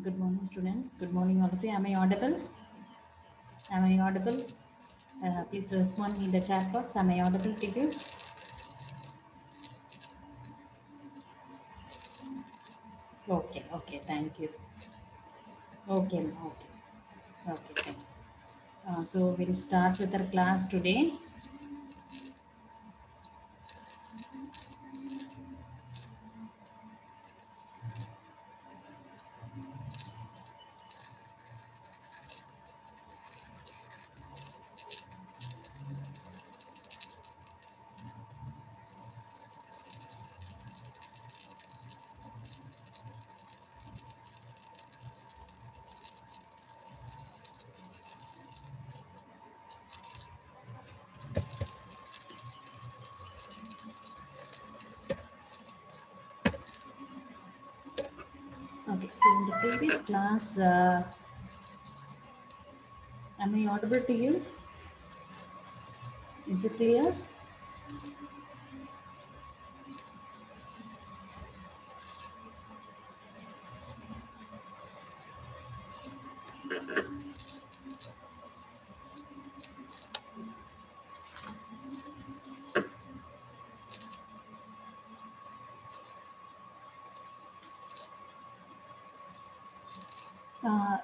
Good morning, students. Good morning, all of you. Am I audible? Am I audible? Please respond in the chat box. Am I audible to you? Okay, okay. Thank you. Okay, okay. Okay, thank you. So we'll start with our class today. Okay, so in the previous class, am I audible to you? Is it clear?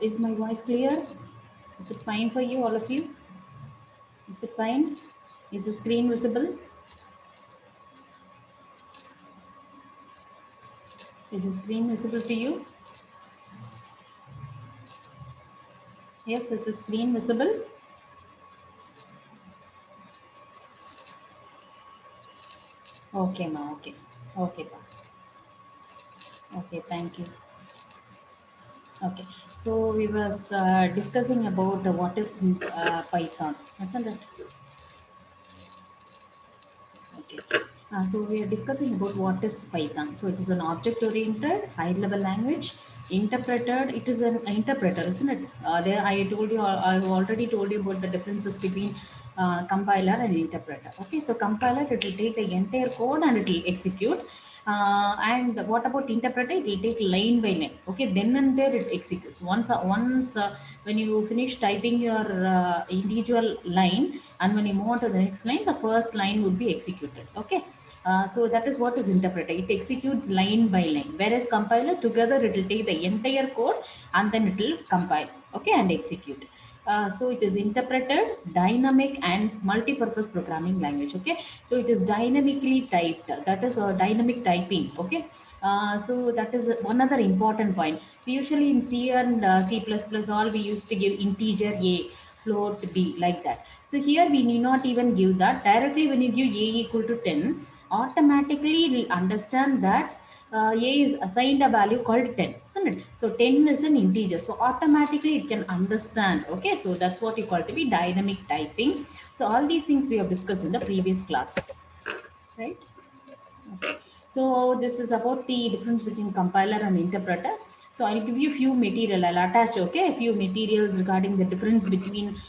Is my voice clear? Is it fine for you, all of you? Is it fine? Is the screen visible? Is the screen visible to you? Yes, is the screen visible? Okay, ma. Okay. Okay, pa. Okay, thank you. Okay, so we was discussing about what is Python, isn't it? Okay. So we are discussing about what is Python. So it is an object-oriented, high-level language. Interpreted, it is an interpreter, isn't it? There, I told you, I've already told you about the differences between compiler and interpreter. Okay, so compiler, it will take the entire code and it will execute. And what about interpreter? It will take line by line. Okay, then and there it executes. Once when you finish typing your individual line, and when you move on to the next line, the first line would be executed. Okay, so that is what is interpreter. It executes line by line, whereas compiler together it will take the entire code and then it will compile. Okay, and execute. So it is interpreted, dynamic, and multi-purpose programming language. Okay, so it is dynamically typed. That is dynamic typing. Okay, so that is one other important point. We usually in C and C++ all we used to give integer a, float b, like that. So here we need not even give that. Directly when you give a equal to 10, automatically it will understand that a is assigned a value called 10, isn't it? So 10 is an integer, so automatically it can understand. Okay, so that's what you call to be dynamic typing. So all these things we have discussed in the previous class, right? Okay. So this is about the difference between compiler and interpreter. So I'll give you a few material. I'll attach, okay, a few materials regarding the difference between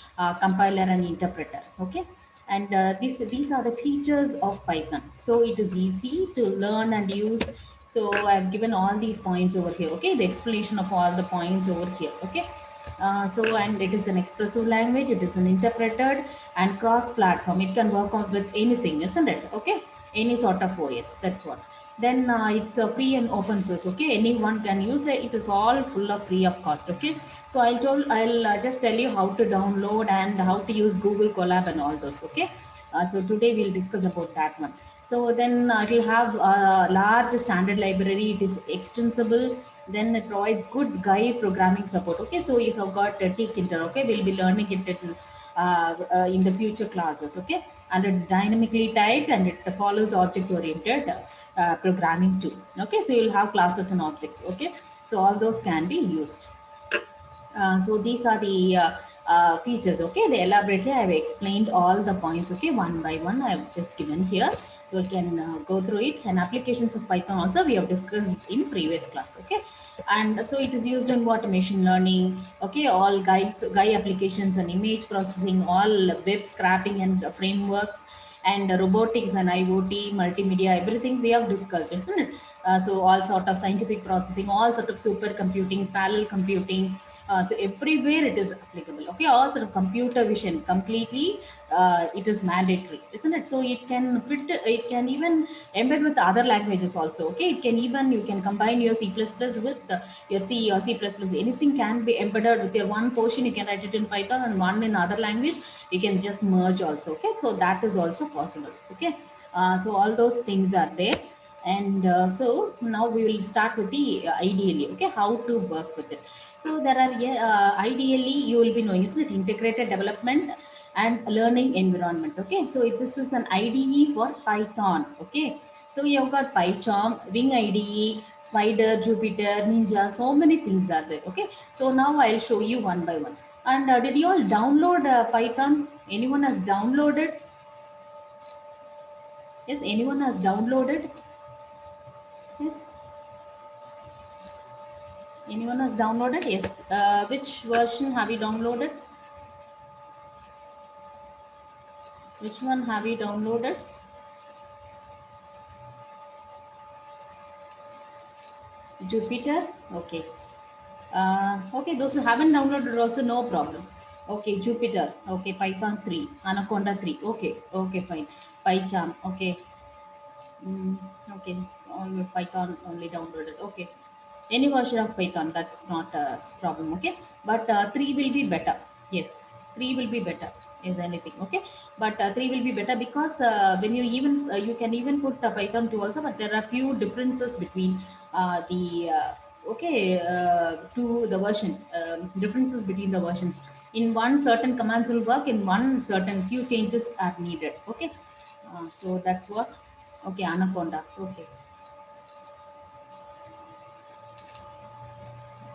compiler and interpreter. Okay. And these are the features of Python. So it is easy to learn and use. So I've given all these points over here. Okay. The explanation of all the points over here. Okay. And it is an expressive language. It is an interpreted and cross-platform. It can work on with anything, isn't it? Okay, any sort of OS. That's what. Then it's free and open source. Okay, anyone can use it. It is all full of free of cost. Okay, so I'll just tell you how to download and how to use Google Colab and all those. Okay, so today we'll discuss about that one. So then it will have a large standard library. It is extensible. Then it provides good guide programming support. Okay, so you have got Tkinter. Okay, we'll be learning it in the future classes. Okay, and it's dynamically typed and it follows object oriented programming too. Okay, so you'll have classes and objects. Okay, so all those can be used. So these are the features. Okay, the elaborately I have explained all the points. Okay, one by one I have just given here, so you can go through it. And applications of Python also we have discussed in previous class. Okay, and so it is used in what? Machine learning. Okay, all guide applications and image processing, all web scraping and frameworks, and robotics and IoT, multimedia, everything we have discussed, isn't it? So all sort of scientific processing, all sort of supercomputing, parallel computing. So everywhere it is applicable. Okay, all sort of computer vision completely. It is mandatory, isn't it? So it can fit. It can even embed with other languages also. Okay, it can even you can combine your C++ with your C or C++. Anything can be embedded with your one portion. You can write it in Python and one in other language. You can just merge also. Okay, so that is also possible. Okay, so all those things are there. And so now we will start with the ideally, okay, how to work with it. So there are, yeah, ideally you will be knowing, isn't it, integrated development and learning environment. Okay, so this is an IDE for Python. Okay, so you've got PyCharm, Wing IDE, Spider, Jupyter, Ninja, so many things are there. Okay, so now I'll show you one by one. And did you all download Python? Anyone has downloaded? Yes, anyone has downloaded? Yes, anyone has downloaded? Yes. Which version have you downloaded? Which one have you downloaded? Jupyter? Okay. Okay, those who haven't downloaded also no problem. Okay, Jupyter. Okay, Python 3, Anaconda 3. Okay, okay, fine. PyCharm. Okay. Mm, okay, all Python only downloaded. Okay, any version of Python, that's not a problem. Okay, but 3 will be better. Yes, 3 will be better. Is anything okay? But 3 will be better because when you even you can even put Python 2 also, but there are few differences between the okay to the version differences between the versions. In one, certain commands will work. In one, certain few changes are needed. Okay, so that's what. Okay, Anaconda. Okay.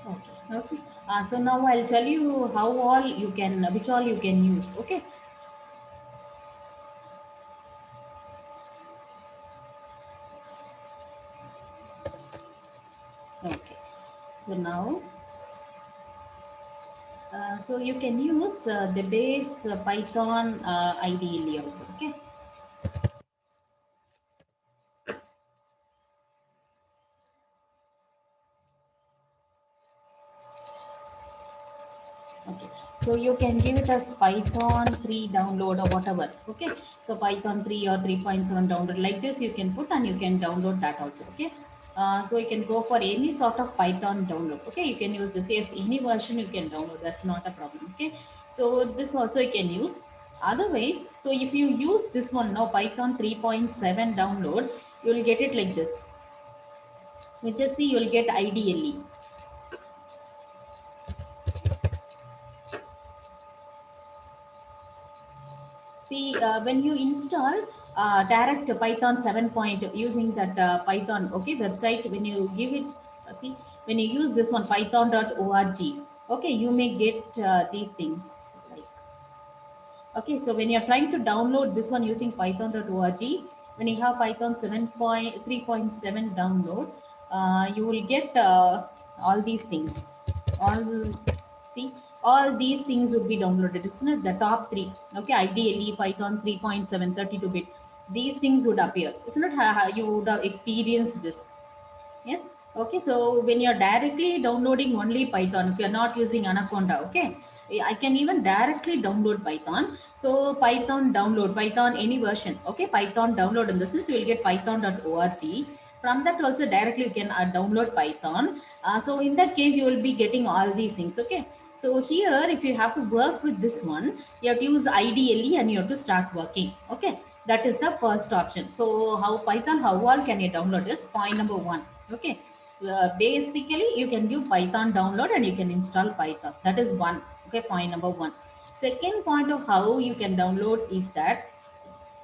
Okay. Okay. So now I'll tell you how all you can, which all you can use. Okay. Okay. So now, so you can use the base Python ideally also. Okay. Okay, so you can give it as Python 3 download or whatever. Okay, so Python 3 or 3.7 download like this you can put, and you can download that also. Okay, so you can go for any sort of Python download. Okay, you can use this. Yes, any version you can download. That's not a problem. Okay, so this also you can use. Otherwise, so if you use this one now, Python 3.7 download, you will get it like this. You just see, you will get IDLE. See, when you install direct Python 7 point using that Python okay website, when you give it, see, when you use this one python.org, okay, you may get these things. Like, okay, so when you're trying to download this one using python.org, when you have Python 7.3.7 download, you will get all these things. All see, all these things would be downloaded. Isn't it? The top three. Okay, ideally Python 3.7 32-bit. These things would appear. Isn't it? You would have experienced this. Yes. Okay. So when you're directly downloading only Python, if you're not using Anaconda, okay, I can even directly download Python. So Python download, Python any version. Okay, Python download in this is you will get python.org. From that also directly you can download Python. So in that case you will be getting all these things. Okay. So here, if you have to work with this one, you have to use IDLE and you have to start working. Okay, that is the first option. So how Python, how all can you download is point number one. Okay, basically you can give Python download and you can install Python. That is one. Okay, point number one. Second point of how you can download is that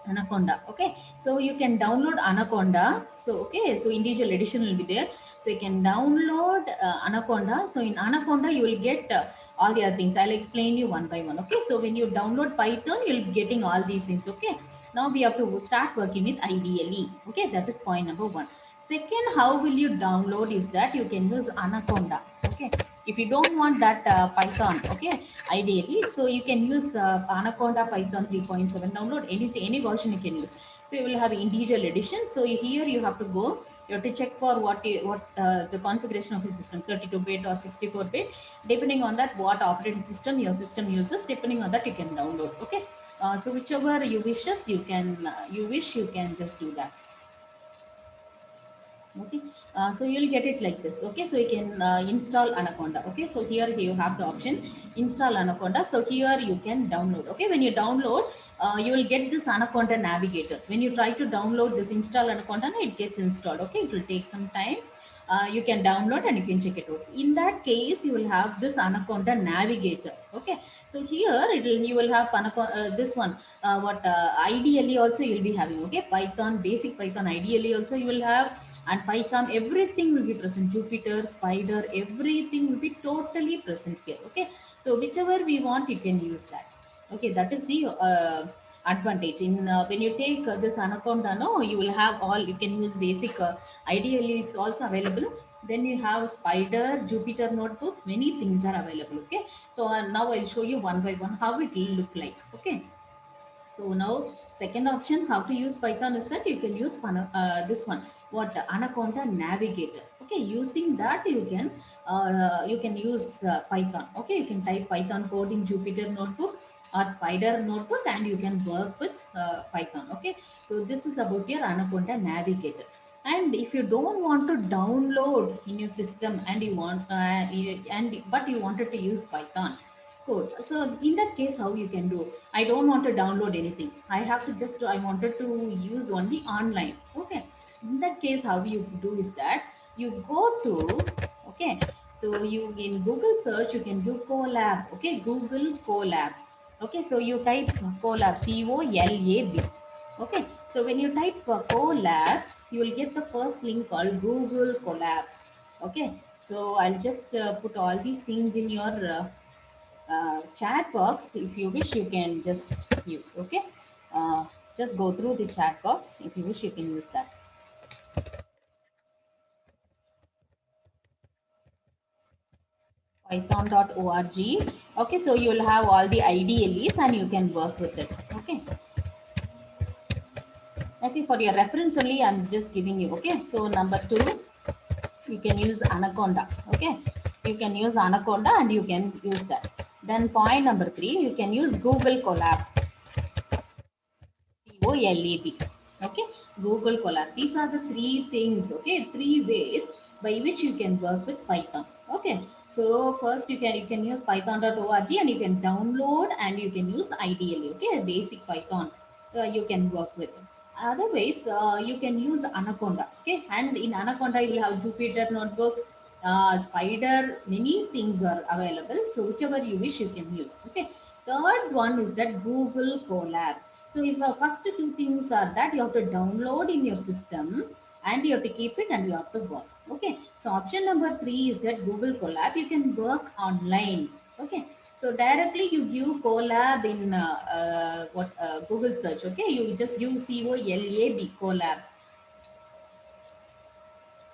Anaconda. Okay, so you can download Anaconda. So okay, so individual edition will be there. So you can download Anaconda. So in Anaconda you will get all the other things. I'll explain you one by one. Okay, so when you download Python, you'll be getting all these things. Okay, now we have to start working with IDLE. Okay, that is point number one. Second, how will you download is that you can use Anaconda. Okay, If you don't want that Python, okay, ideally, so you can use Anaconda Python 3.7. Download anything, any version you can use. So you will have individual edition. So here you have to go, you have to check for what the configuration of your system, 32-bit or 64-bit, depending on that what operating system your system uses. Depending on that you can download. Okay, so whichever you wishes, you can just do that. Okay, so you'll get it like this. Okay, so you can install Anaconda. Okay, so here you have the option install Anaconda. So here you can download. Okay, when you download, you will get this Anaconda navigator. When you try to download this install Anaconda, it gets installed. Okay, it will take some time. You can download and you can check it out. In that case, you will have this Anaconda navigator. Okay, so here you will have this one. What ideally also you'll be having. Okay, Python, basic Python. Ideally also you will have, and PyCharm, everything will be present. Jupyter, Spider, everything will be totally present here. Okay, so whichever we want, you can use that. Okay, that is the advantage in when you take this Anaconda. No, you will have all. You can use basic. Ideally, is also available. Then you have Spider, Jupyter Notebook. Many things are available. Okay, so now I'll show you one by one how it will look like. Okay. So now second option how to use Python is that you can use this one, what Anaconda Navigator. Okay, using that you can use Python. Okay, you can type Python code in Jupyter Notebook or Spider Notebook and you can work with Python. Okay, so this is about your Anaconda Navigator. And if you don't want to download in your system and you want but you wanted to use Python, cool. So in that case, how you can do? I don't want to download anything. I have to just, I wanted to use only online. Okay. In that case, how you do is that you go to, okay. So you in Google search, you can do Colab. Okay. Google Colab. Okay. So you type Colab, Colab. Okay. So when you type Colab, you will get the first link called Google Colab. Okay. So I'll just put all these things in your chat box. If you wish, you can just use. Okay, uh, just go through the chat box. If you wish, you can use that. Python.org. Okay, so you will have all the IDLEs and you can work with it. Okay, okay, for your reference only I'm just giving you. Okay, so number 2, you can use Anaconda. Okay, you can use Anaconda and you can use that. Then point number 3, you can use Google Colab. COLAB. Okay, Google Colab. These are the three things. Okay, three ways by which you can work with Python. Okay, so first you can use python.org and you can download and you can use ideally. Okay, basic Python you can work with. Otherwise, you can use Anaconda. Okay, and in Anaconda you will have Jupyter Notebook, Spider. Many things are available. So whichever you wish, you can use. Okay. Third one is that Google Colab. So if the first two things are that you have to download in your system and you have to keep it and you have to work. Okay. So option number 3 is that Google Colab. You can work online. Okay. So directly you give Colab in Google search. Okay. You just give COLAB Colab.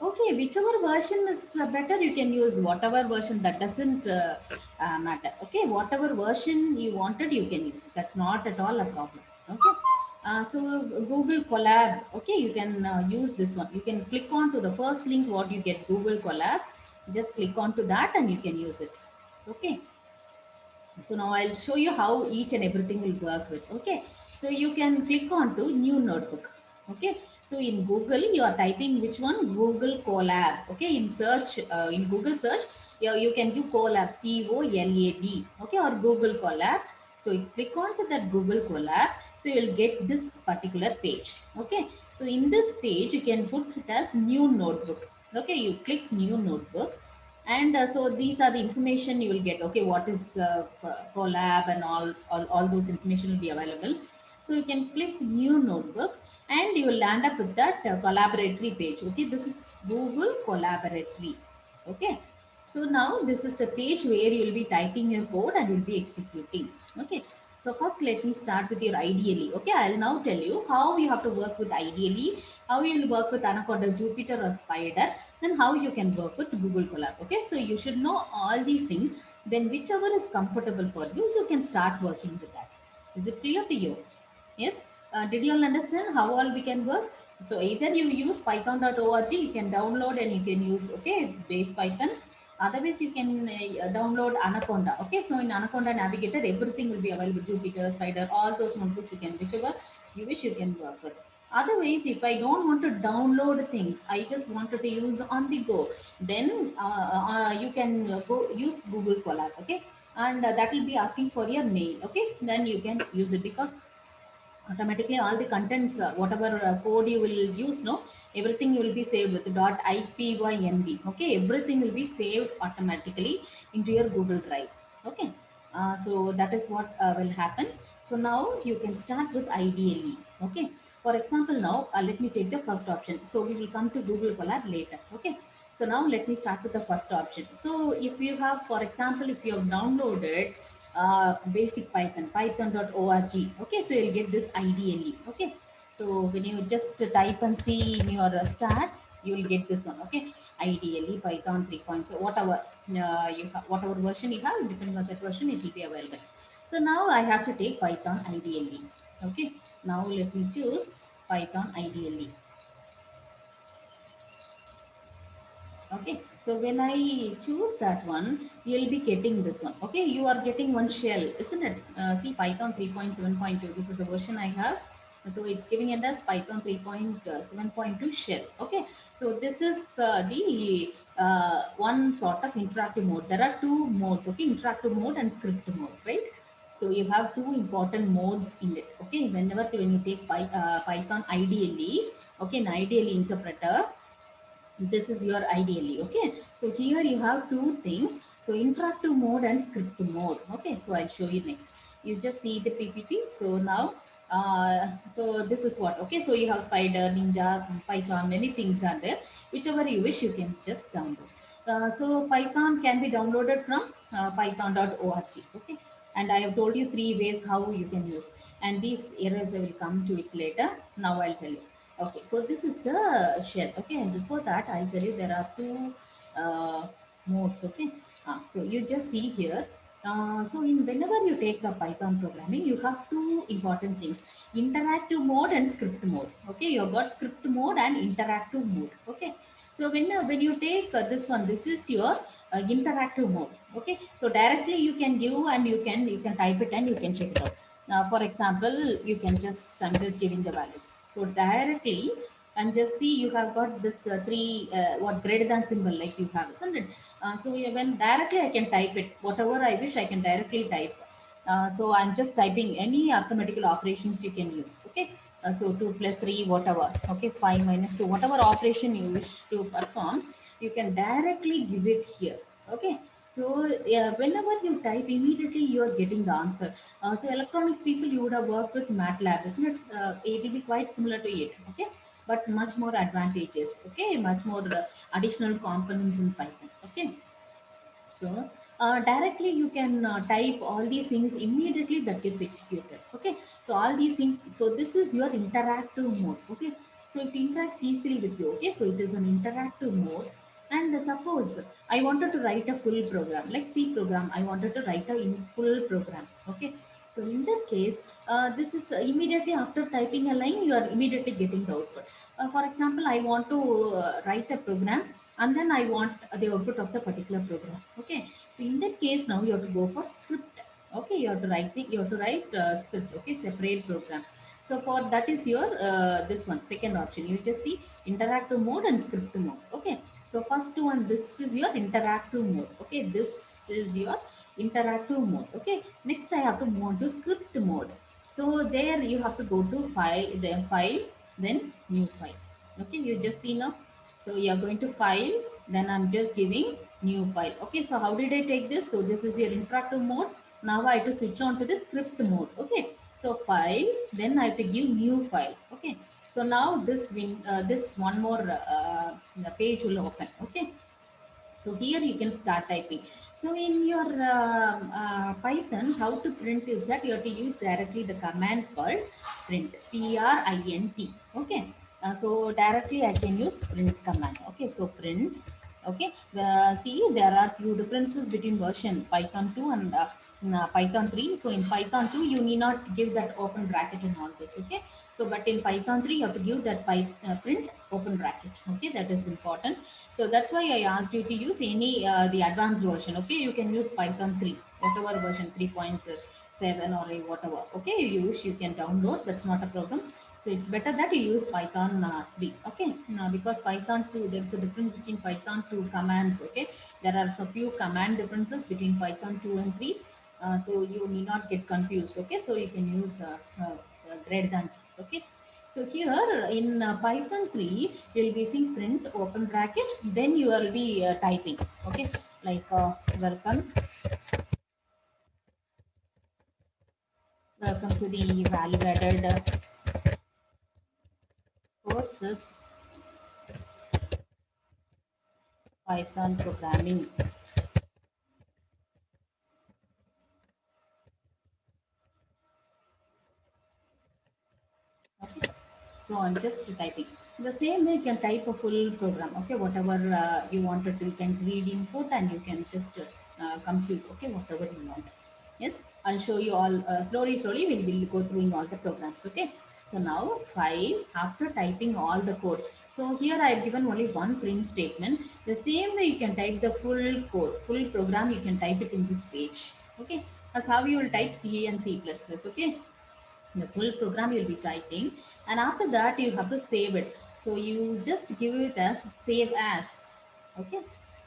Okay, whichever version is better, you can use whatever version. That doesn't matter. Okay, whatever version you wanted, you can use. That's not at all a problem. Okay, so Google Colab. Okay, you can use this one. You can click on to the first link. What you get, Google Colab. Just click on to that and you can use it. Okay. So now I'll show you how each and everything will work with. Okay. So you can click on to new notebook. Okay. So in Google, you are typing which one? Google Colab. Okay. In search, in Google search, you can do Colab, COLAB. Okay. Or Google Colab. So you click on to that Google Colab. So you'll get this particular page. Okay. So in this page, you can put it as new notebook. Okay. You click new notebook and so these are the information you will get. Okay, what is Colab and all those information will be available. So you can click new notebook and you will land up with that collaboratory page. Okay, this is Google Collaboratory. Okay, so now this is the page where you will be typing your code and will be executing. Okay, so first let me start with your ideally. Okay, I'll now tell you how you have to work with ideally, how you will work with Anaconda, Jupyter or Spider. and how you can work with Google Colab. Okay, so you should know all these things. Then whichever is comfortable for you, you can start working with that. Is it clear to you? Yes. Did you all understand how all we can work? So either you use python.org, you can download and you can use, okay, base Python. Otherwise, you can download Anaconda. Okay, so in Anaconda Navigator, everything will be available. Jupyter, Spider, all those notebooks you can, whichever you wish, you can work with. Otherwise, if I don't want to download things, I just wanted to use on the go, then you can go use Google Colab. Okay, and that will be asking for your mail. Okay, then you can use it because automatically all the contents, whatever code you will use, no, everything will be saved with .ipynb. Okay, everything will be saved automatically into your Google Drive. Okay, so that is what will happen. So now you can start with IDLE. Okay, for example, now let me take the first option. So we will come to Google Colab later. Okay, so now let me start with the first option. So if you have, for example, if you have downloaded basic Python, python.org. Okay, so you'll get this IDLE. Okay, so when you just type and see in your start, you will get this one. Okay, IDLE Python 3. So whatever you have, whatever version you have, depending on that version, it will be available. So now I have to take Python IDLE. Okay, now let me choose Python IDLE. Okay, so when I choose that one, you'll be getting this one. Okay, you are getting one shell, isn't it? See, Python 3.7.2, this is the version I have. So it's giving it as Python 3.7.2 shell. Okay, so this is the one sort of interactive mode. There are two modes. Okay, interactive mode and script mode, right? So you have two important modes in it. Okay, whenever when you take Python IDLE, okay, an IDLE interpreter, this is your IDLE. Okay, so here you have two things. So interactive mode and script mode. Okay, so I'll show you next. You just see the PPT. So now so this is what. Okay, so you have Spider, Ninja, PyCharm, many things are there. Whichever you wish, you can just download. So Python can be downloaded from python.org. Okay, and I have told you three ways how you can use, and these errors I will come to it later. Now I'll tell you. Okay, so this is the shell. Okay, and before that, I'll tell you there are two modes. Okay, so you just see here. So in whenever you take a Python programming, you have two important things: interactive mode and script mode. Okay, you have got script mode and interactive mode. Okay, so when you take this one, this is your interactive mode. Okay, so directly you can give and you can type it and you can check it out. Now, for example, you can just, I'm just giving the values. So directly, and just see you have got this three, what greater than symbol like you have, isn't it? So yeah, when directly I can type it, whatever I wish, I can directly type. So I'm just typing any arithmetical operations you can use. Okay. So 2 plus 3, whatever. Okay. 5 minus 2, whatever operation you wish to perform, you can directly give it here. Okay. So whenever you type, immediately you are getting the answer. So electronics people, you would have worked with MATLAB, isn't it? It will be quite similar to it, okay? But much more advantages, okay? Much more additional components in Python, okay? So directly you can type all these things immediately that gets executed. Okay. So all these things. So this is your interactive mode. Okay. So it interacts easily with you. Okay. So it is an interactive mode. And suppose I wanted to write a full program like C program. I wanted to write a in full program. Okay. So in that case, this is immediately after typing a line, you are immediately getting the output. For example, I want to write a program and then I want the output of the particular program. Okay, so in that case, now you have to go for script. Okay, you have to write script. Okay, separate program. So for that is your this one second option. You just see interactive mode and script mode. Okay, so first one, this is your interactive mode. Okay, this is your interactive mode. Okay, next I have to move on to script mode. So there you have to go to file, then new file. Okay, you just see now. So you are going to file, then I'm just giving new file. Okay, so how did I take this? So this is your interactive mode. Now I have to switch on to the script mode. Okay, so file, then I have to give new file. Okay, so now this one more page will open. Okay, so here you can start typing. So in your Python, how to print is that you have to use directly the command called print, print. Okay. So directly I can use print command. Okay, so print. Okay, see there are few differences between version Python 2 and Python 3. So in Python 2 you need not give that open bracket and all this. Okay, so but in Python 3 you have to give that print open bracket. Okay, that is important. So that's why I asked you to use any the advanced version. Okay, you can use Python 3, whatever version 3.7 or whatever. Okay, you can download. That's not a problem. So it's better that you use Python 3. Okay, now because Python 2, there's a difference between Python 2 commands. Okay, there are a few command differences between Python 2 and 3. So you need not get confused. Okay, so you can use greater than. Okay, so here in Python 3, you'll be using print open bracket, then you will be typing. Okay, like welcome to the value added courses Python programming. Okay, so I'm just typing. The same way you can type a full program. Okay, whatever you wanted to, you can read input and you can just compute. Okay, whatever you want. Yes, I'll show you all slowly. We will go through all the programs. Okay, so now file after typing all the code. So here I have given only one print statement. The same way you can type the full code, full program. You can type it in this page. Okay, that's how you will type C and C++. Okay, the full program you'll be typing, and after that you have to save it. So you just give it as save as. Okay,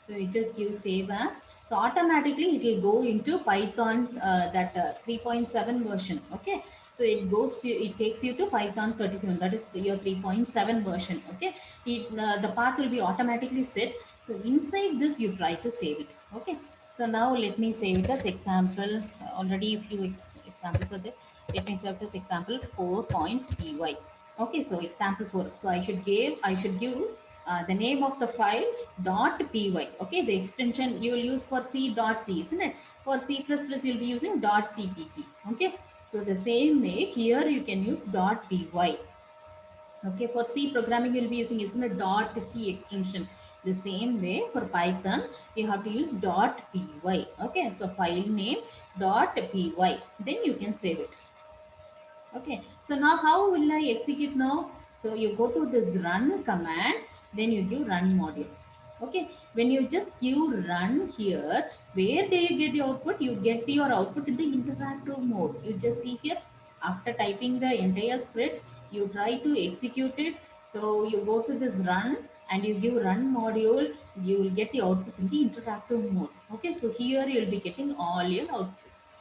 so you just give save as, so automatically it will go into Python that 3.7 version. Okay, so it takes you to Python 37, that is your 3.7 version. Okay, the path will be automatically set. So inside this you try to save it. Okay, so now let me save it as example. Already a few examples are there. Let me serve this example 4.py. Okay, so example 4. So I should give the name of the file .py. Okay, the extension you will use for C.C, isn't it? For C++ you'll be using .cpp. Okay, so the same way here you can use .py. Okay, for C programming you'll be using isn't it .c extension. The same way for Python you have to use .py. Okay, so file name .py. Then you can save it. Okay, so now how will I execute now? So you go to this run command, then you give run module. Okay, when you just give run here, where do you get the output? You get your output in the interactive mode. You just see here, after typing the entire script, you try to execute it. So you go to this run and you give run module, you will get the output in the interactive mode. Okay, so here you will be getting all your outputs.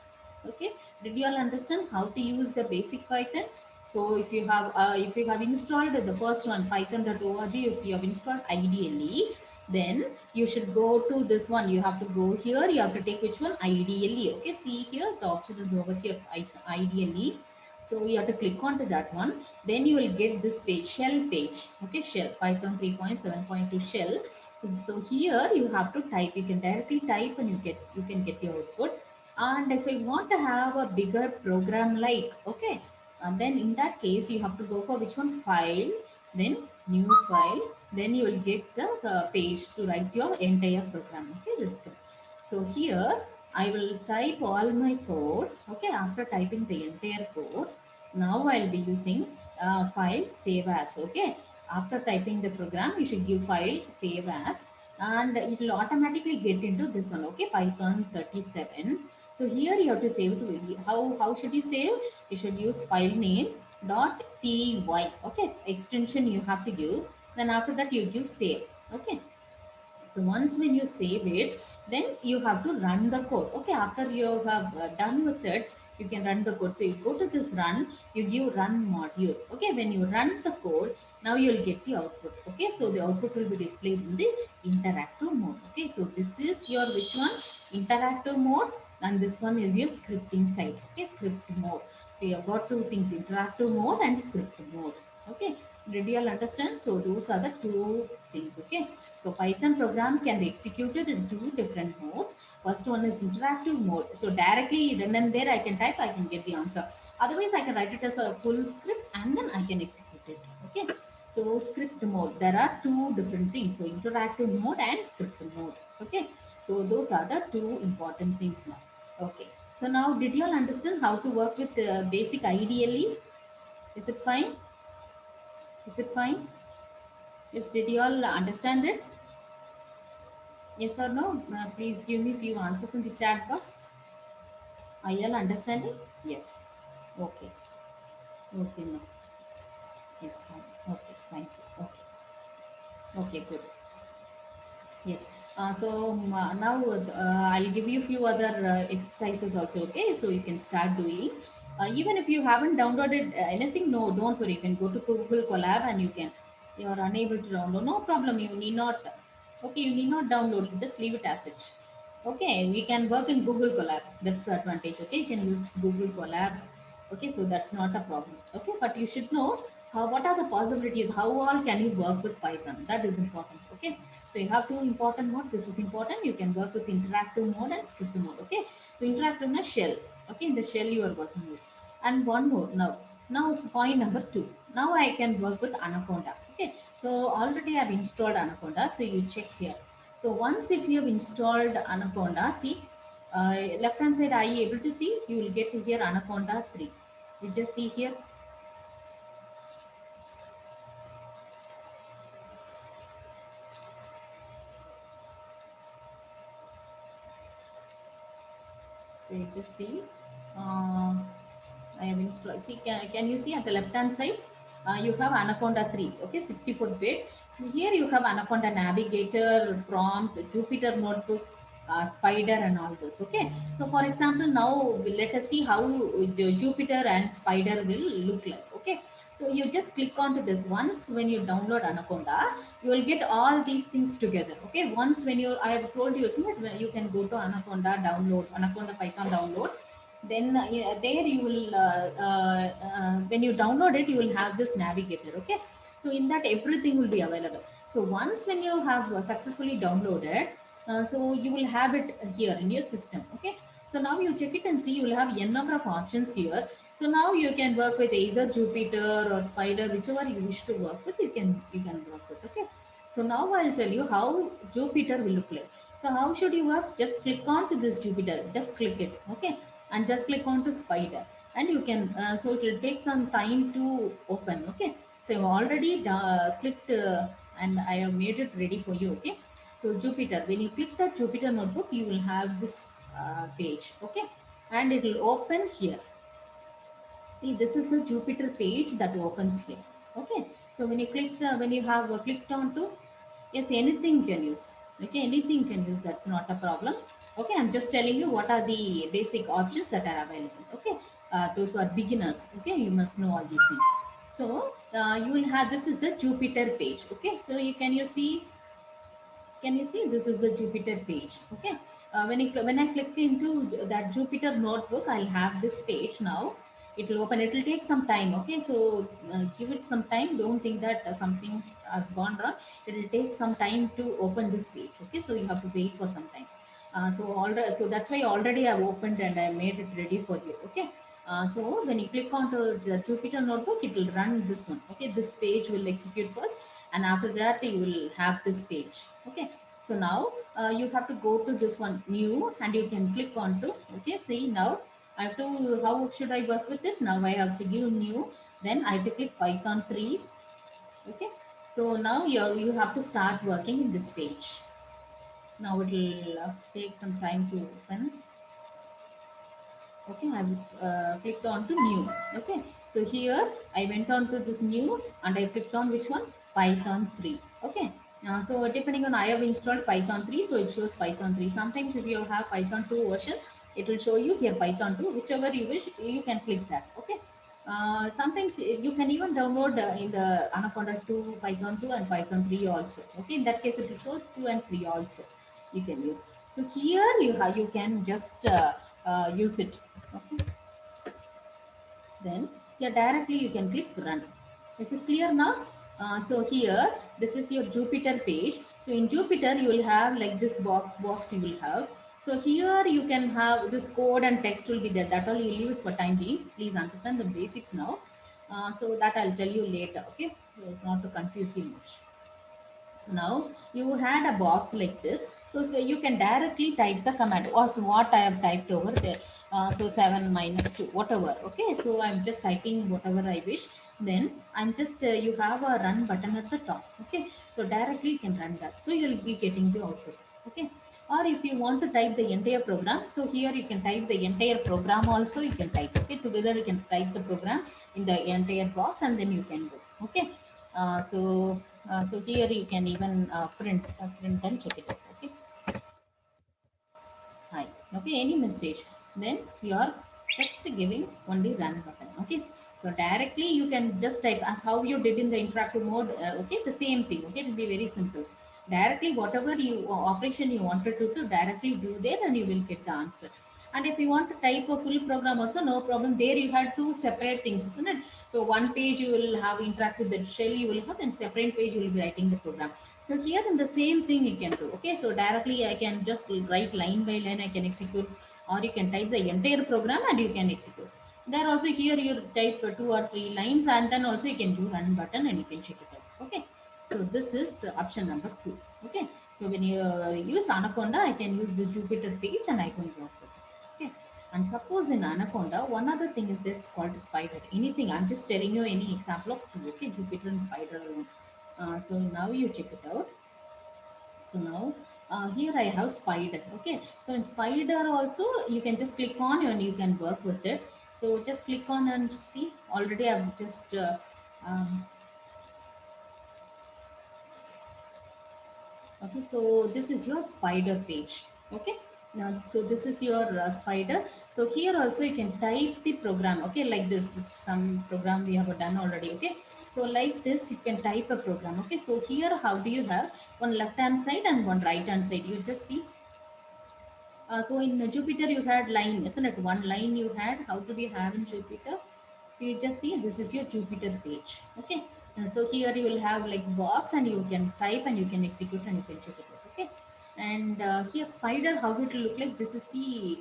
Okay, did you all understand how to use the basic Python? So if you have installed the first one python.org, if you have installed IDLE, then you should go to this one. You have to go here. You have to take which one? IDLE. Okay, see here the option is over here, IDLE. So you have to click onto that one. Then you will get this page, shell page. Okay, shell Python 3.7.2 shell. So here you have to type. You can directly type and you can get the output. And if I want to have a bigger program like, okay, and then in that case you have to go for which one? File, then new file, then you will get the page to write your entire program. Okay, this thing. So here I will type all my code. Okay, after typing the entire code, now I'll be using file save as. Okay, after typing the program you should give file save as, and it will automatically get into this one. Okay, Python 37. So here you have to save it. How should you save? You should use file name .py. Okay, extension you have to give. Then after that you give save. Okay, so once when you save it, then you have to run the code. Okay, after you have done with it, you can run the code. So you go to this run, you give run module. Okay, when you run the code, now you will get the output. Okay, so the output will be displayed in the interactive mode. Okay, so this is your which one? Interactive mode, and this one is your scripting side. Okay, script mode. So you have got two things, interactive mode and script mode. Okay, did you all understand? So those are the two things. Okay, so Python program can be executed in two different modes. First one is interactive mode. So directly then and there I can type, I can get the answer. Otherwise I can write it as a full script and then I can execute it. Okay, So script mode, there are two different things. So interactive mode and script mode. Okay. So those are the two important things now. Okay. So now did you all understand how to work with basic IDLE? Is it fine? Is it fine? Yes. Did you all understand it? Yes or no? Please give me few answers in the chat box. Are you all understanding? Yes. Okay. Okay. No. Yes. Fine. Okay. Thank you. Okay. Okay. Good. Yes. Now I'll give you a few other exercises also. Okay, so you can start doing. Even if you haven't downloaded anything, no, don't worry. You can go to Google Colab and you can. You are unable to download, no problem. You need not. Okay, you need not download. Just leave it as such. Okay, we can work in Google Colab. That's the advantage. Okay, you can use Google Colab. Okay, so that's not a problem. Okay, but you should know how what are the possibilities. How all can you work with Python? That is important. Okay, so you have two important mode. This is important. You can work with interactive mode and script mode. Okay, so interactive in a shell. Okay, in the shell you are working with. And one more now. Now is point number two. Now I can work with Anaconda. Okay, so already I've installed Anaconda. So you check here. So once if you have installed Anaconda, see left hand side, are you able to see? You will get here Anaconda 3. You just see here. So you just see. Uh, I have installed. See, can you see at the left hand side? You have Anaconda 3, okay, 64-bit. So here you have Anaconda Navigator, Prompt, Jupyter Notebook, Spider, and all those. Okay. So for example, now let us see how Jupyter and Spider will look like. Okay. So you just click onto this. Once when you download Anaconda, you will get all these things together. Okay. Once when you, I have told you, isn't it? You can go to Anaconda download, Anaconda Python download. Then yeah, there you will when you download it, you will have this navigator. Okay, so in that everything will be available. So once when you have successfully downloaded, so you will have it here in your system. Okay, so now you check it and see, you will have n number of options here. So now you can work with either Jupyter or Spider, whichever you wish to work with, you can work with. Okay, so now I'll tell you how Jupyter will look like. So how should you work? Just click on to this Jupyter, just click it. Okay, and just click on to Spider, and you can so it will take some time to open. Okay, so I've already clicked and I have made it ready for you. Okay, so Jupyter, when you click that Jupyter notebook, you will have this page. Okay, and it will open here. See, this is the Jupyter page that opens here. Okay, so when you click when you have clicked on to, yes, anything can use. Okay, anything can use. That's not a problem. Okay, I'm just telling you what are the basic options that are available. Okay, those who are beginners. Okay, you must know all these things. So you will have, this is the Jupyter page. Okay, so you see, can you see, this is the Jupyter page. Okay, when I click into that Jupyter notebook, I'll have this page now. It will open. It will take some time. Okay, so give it some time. Don't think that something has gone wrong. It will take some time to open this page. Okay, so you have to wait for some time. So that's why already I've opened and I made it ready for you. Okay, so when you click onto the Jupyter notebook, it will run this one. Okay, this page will execute first, and after that you will have this page. Okay, so now you have to go to this one, new, and you can click on to. Okay, see now I have to, how should I work with it? Now I have to give new, then I have to click Python 3. Okay, so now you have to start working in this page. Now it will take some time to open. Okay, I've clicked on to new. Okay, so here I went on to this new and I clicked on which one? Python 3. Okay, so depending on, I have installed Python 3, so it shows Python 3. Sometimes if you have Python 2 version, it will show you here Python 2. Whichever you wish, you can click that. Okay, sometimes you can even download in the Anaconda 2, Python 2 and Python 3 also. Okay, in that case it will show 2 and 3 also you can use. So here you can just use it. Okay, then here directly you can click run. Is it clear now? So here this is your Jupyter page. So in Jupyter you will have like this box you will have. So here you can have this code and text will be there. That all you leave it for time being. Please understand the basics now. So that I'll tell you later, okay? So not to confuse you much. So now you had a box like this. So you can directly type the command. Or so what I have typed over there. So 7 minus 2, whatever. Okay. So I'm just typing whatever I wish. Then I'm just, you have a run button at the top. Okay. So directly you can run that. So you'll be getting the output. Okay. Or if you want to type the entire program, so here you can type the entire program also you can type. Okay. Together you can type the program in the entire box and then you can go. Okay. So here you can even print and check it out. Okay, hi. Okay, any message. Then you are just giving only run button. Okay, so directly you can just type as how you did in the interactive mode. Okay, the same thing. Okay, it will be very simple. Directly, whatever you operation you wanted to directly do there, and you will get the answer. And if you want to type a full program also, no problem. There you had two separate things, isn't it? So one page you will have interact with the shell you will have, and separate page you will be writing the program. So here in the same thing you can do. Okay, so directly I can just write line by line, I can execute, or you can type the entire program and you can execute. There also here you type two or three lines, and then also you can do run button and you can check it out. Okay, so this is option number 2. Okay, so when you use Anaconda, I can use the Jupyter page and I can work with it. Okay. And suppose in Anaconda, one other thing is this called spider. Anything, I'm just telling you any example of two, okay, Jupyter and spider alone. So now you check it out. So now here I have spider. Okay, so in spider also you can just click on and you can work with it. So just click on and see. Already I've just um, okay, so this is your spider page. Okay, now so this is your spider. So here also you can type the program. Okay, like this is some program we have done already. Okay, so like this you can type a program. Okay, so here how do you have one left hand side and one right hand side? You just see. So in Jupyter you had line, isn't it? One line you had. How do we have in Jupyter? You just see this is your Jupyter page. Okay. So here you will have like box and you can type and you can execute and you can check it out. Okay. And here spider, how it will look like? This is the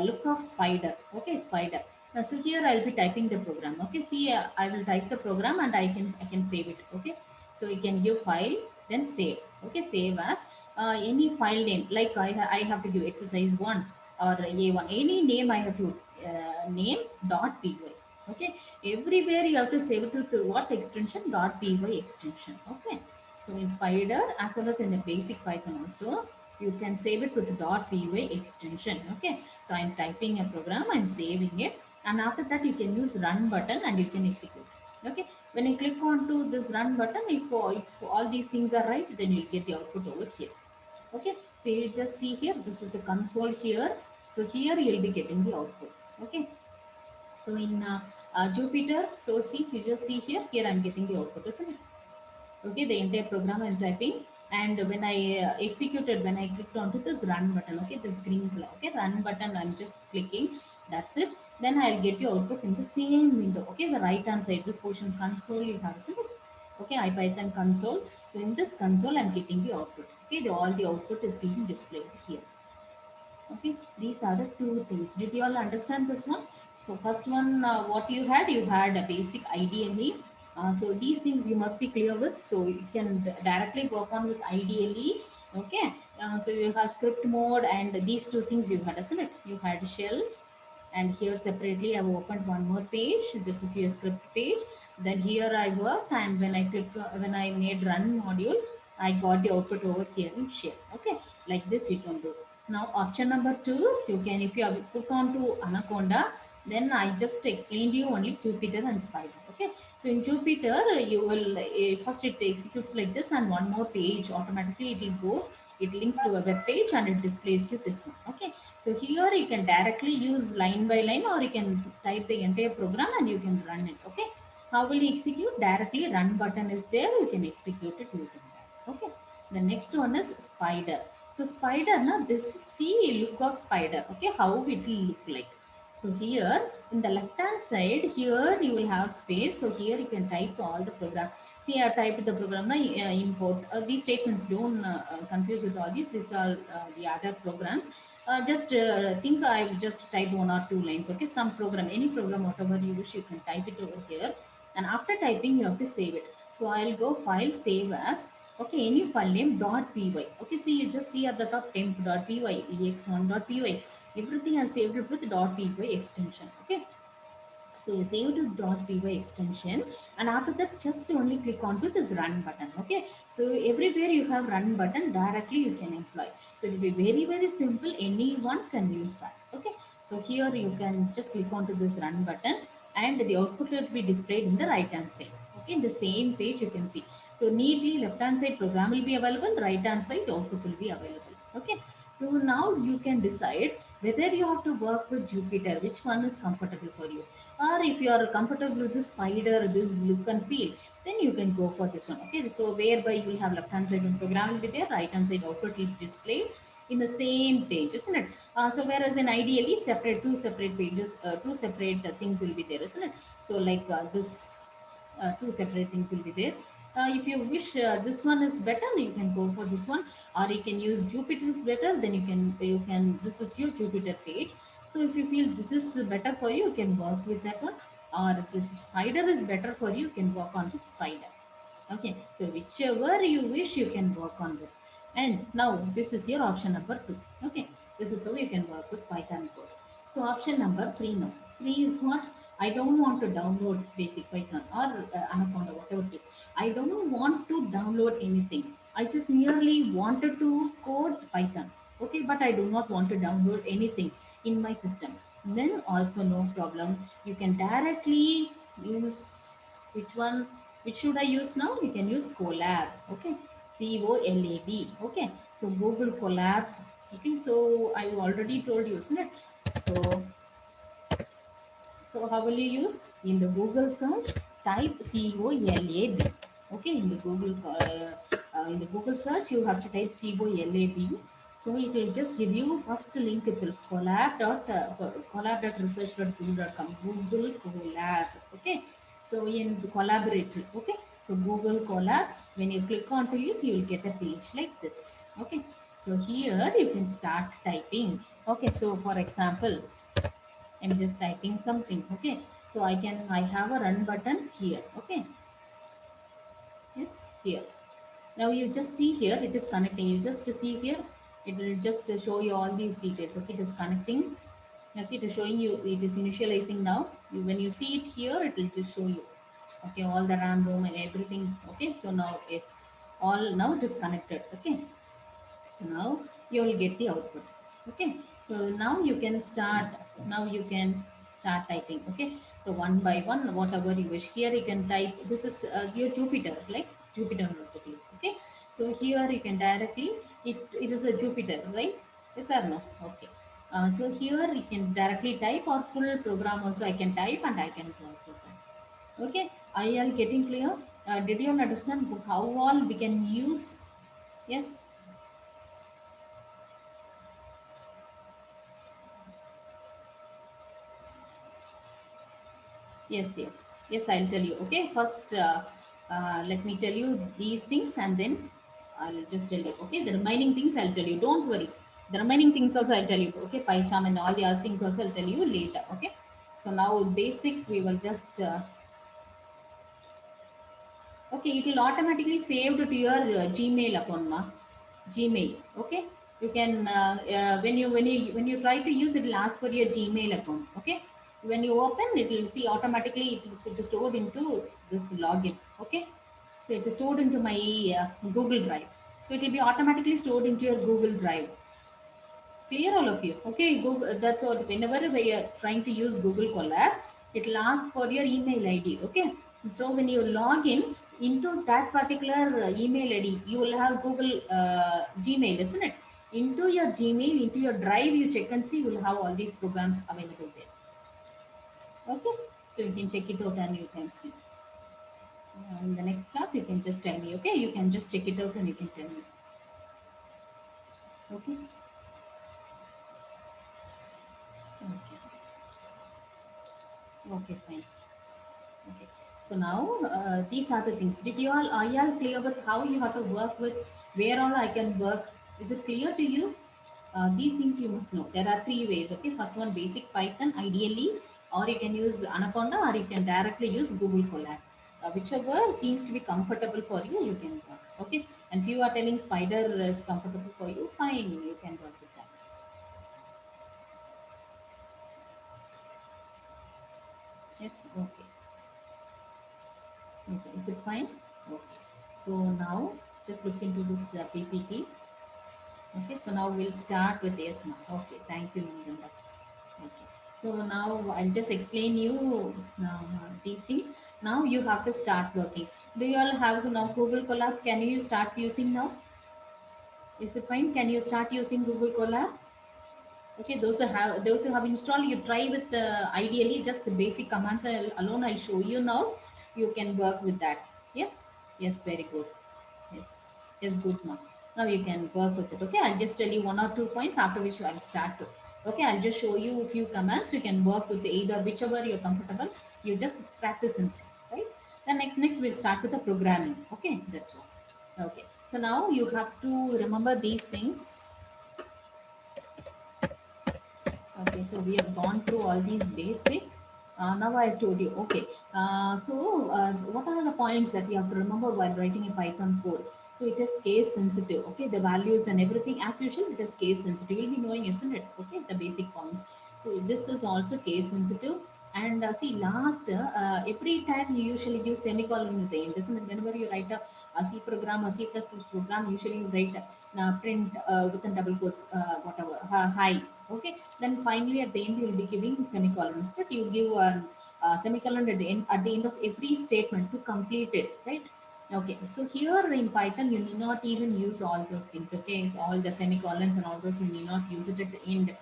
look of spider. Okay, spider. So here I'll be typing the program. Okay. See, I will type the program and I can save it. Okay. So you can give file, then save. Okay, save as any file name. Like I have to give exercise one or A1. Any name I have to name .py. Okay, everywhere you have to save it with what extension? .py extension. Okay, so in Spider as well as in the basic Python also you can save it with .py extension. Okay, so I'm typing a program, I'm saving it, and after that you can use run button and you can execute. Okay, when you click on to this run button, if all these things are right, then you'll get the output over here. Okay, so you just see here, this is the console here. So here you'll be getting the output. Okay, so in Jupyter, so see, you just see here, here I'm getting the output, isn't it? Okay, the entire program I'm typing, and when I executed, when I clicked onto this run button, okay, this green color, okay, run button, I'm just clicking, that's it. Then I'll get your output in the same window. Okay, the right hand side, this portion console you have, isn't it? Okay, IPython console. So in this console I'm getting the output. Okay, all the output is being displayed here. Okay, these are the two things. Did you all understand this one? So first one, what you had a basic IDLE. So these things you must be clear with. So you can directly work on with IDLE. Okay, so you have script mode and these two things you had, isn't it? You had shell, and here separately I've opened one more page. This is your script page. Then here I worked, and when I click when I made run module, I got the output over here in shell. Okay, like this you can do. Now option number 2, you can, if you have put on to Anaconda, then I just explained you only Jupyter and Spider. Okay, so in Jupyter you will first it executes like this, and one more page automatically it will go, it links to a web page and it displays you this one. Okay, so here you can directly use line by line, or you can type the entire program and you can run it. Okay, how will you execute? Directly run button is there, you can execute it using that. Okay, the next one is spider. So spider, now this is the look of spider. Okay, how it will look like. So here in the left hand side, here you will have space. So here you can type all the program. See, I typed the program now, import. These statements don't confuse with all these. These are the other programs. Just think I've just typed one or two lines. Okay, some program, any program, whatever you wish, you can type it over here. And after typing, you have to save it. So I'll go file, save as, okay, any file name .py. Okay, see, you just see at the top temp.py, ex1.py. Everything I've saved it with .py extension. Okay, so you save to .py extension, and after that just only click on to this run button. Okay, so everywhere you have run button, directly you can employ. So it will be very very simple, anyone can use that. Okay, so here you can just click onto this run button, and the output will be displayed in the right hand side. Okay, in the same page you can see. So neatly left hand side program will be available, right hand side output will be available. Okay, so now you can decide whether you have to work with Jupyter, which one is comfortable for you. Or if you are comfortable with this spider, this look and feel, then you can go for this one. Okay, so whereby you will have left hand side one program will be there, right hand side output will be displayed in the same page, isn't it? So whereas in ideally separate, two separate pages, two separate things will be there, isn't it? So like this, two separate things will be there. If you wish this one is better, you can go for this one, or you can use Jupyter is better. Then you can. This is your Jupyter page. So if you feel this is better for you, you can work with that one. Or if spider is better for you, you can work on with spider. Okay, so whichever you wish, you can work on with. And now this is your option number 2. Okay, this is how you can work with Python code. So option number 3 now. 3 is what? I don't want to download basic Python or Anaconda, whatever it is. I don't want to download anything. I just merely wanted to code Python. Okay, but I do not want to download anything in my system. Then also no problem. You can directly use which one, which should I use now? You can use Colab. Okay, COLAB. Okay, so Google Colab. Okay, so I already told you, isn't it? So how will you use? In the Google search, type COLAB. Okay, in the Google search, you have to type COLAB. So it will just give you first link itself, collab.research.google.com, Google Colab. Okay, so in the collaboratory. Okay, so Google Colab. When you click onto it, you will get a page like this. Okay, so here you can start typing. Okay, so for example, I'm just typing something. Okay, so I have a run button here. Okay, yes, here. Now you just see here, it is connecting. You just see here, it will just show you all these details. Okay, it is connecting. Okay, it is showing you, it is initializing now. When you see it here, it will just show you. Okay, all the RAM, ROM, and everything. Okay, so now it's all now it is connected. Okay, so now you will get the output. Okay, so now you can start. Now you can start typing. Okay, so one by one, whatever you wish. Here you can type. This is your Jupyter, like Jupyter notebook. Okay, so here you can directly. It is a Jupyter, right? Is there no? Okay. So here you can directly type, or full program also I can type and I can work with that. Okay, are you all getting clear? Did you all understand how all we can use? Yes. Yes, yes, yes. I'll tell you. Okay, first, let me tell you these things, and then I'll just tell you. Okay, the remaining things I'll tell you. Don't worry. The remaining things also I'll tell you. Okay, PyCharm and all the other things also I'll tell you later. Okay. So now basics we will just. Okay, it will automatically save to your Gmail account, ma. Gmail. Okay, you can when you try to use it, will ask for your Gmail account. Okay, when you open, it will see automatically it is stored into this login. Okay, so it is stored into my Google Drive. So it will be automatically stored into your Google Drive. Clear, all of you? Okay, Google. That's what. Whenever we are trying to use Google Colab, it will ask for your email ID. Okay, so when you log in into that particular email ID, you will have Google Gmail, isn't it? Into your Gmail, into your Drive, you check and see. You will have all these programs available there. Okay, so you can check it out and you can see. In the next class, you can just tell me. Okay, you can just check it out and you can tell me. Okay. Okay. Okay. Fine. Okay. So now these are the things. Did you all are you all clear with how you have to work with, where all I can work? Is it clear to you? These things you must know. There are three ways. Okay. First one, basic Python. Ideally, or you can use Anaconda, or you can directly use Google Colab. Whichever seems to be comfortable for you, you can work. Okay. And if you are telling Spider is comfortable for you, fine, you can work with that. Yes. Okay. Okay. Is it fine? Okay. So now just look into this PPT. Okay. So now we'll start with ESMA. Okay. Thank you, Nandanda. Okay. So now I'll just explain you these things. Now you have to start working. Do you all have now Google Colab? Can you start using now? Is it fine? Can you start using Google Colab? Okay, those who have installed, you try with ideally just the basic commands alone. I'll show you now. You can work with that. Yes, yes, very good. Yes, yes, good now. Now you can work with it. Okay, I'll just tell you one or two points after which I'll start to. Okay, I'll just show you a few commands. You can work with either whichever you're comfortable. You just practice and see, right? Then next we'll start with the programming. Okay, that's what. Okay, so now you have to remember these things. Okay, so we have gone through all these basics. Now I have told you. Okay, what are the points that you have to remember while writing a Python code? So it is case sensitive. Okay, the values and everything as usual. It is case sensitive. You'll be knowing, isn't it? Okay, the basic points. So this is also case sensitive. And see, last every time you usually give semicolon at the end, isn't it? Whenever you write a C program, a C++ program, usually you write print within double quotes, whatever, hi. Okay, then finally at the end you will be giving semicolons. But you give a semicolon at the end of every statement to complete it, right? Okay, so here in Python you need not even use all those things. Okay, so all the semicolons and all those you need not use it at the end.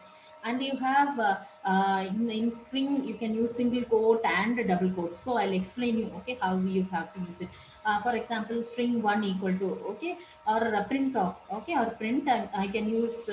And you have in string you can use single quote and a double quote. So I'll explain you okay how you have to use it. For example, string one equal to okay, or a print of okay, or print I can use.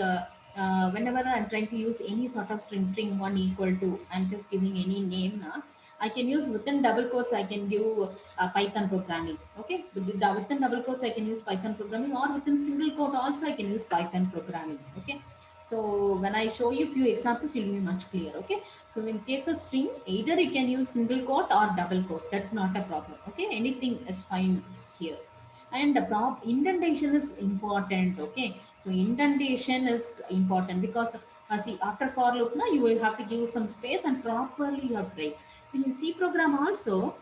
Whenever I'm trying to use any sort of string one equal to, I'm just giving any name now. I can use within double quotes. I can give Python programming. Okay, within double quotes I can use Python programming, or within single quote also I can use Python programming. Okay, so when I show you few examples, you'll be much clear. Okay, so in case of string, either you can use single quote or double quote. That's not a problem. Okay, anything is fine here. And the indentation is important. Okay, so indentation is important because see, after for loop now you will have to give some space and properly you have to write. See, in C program also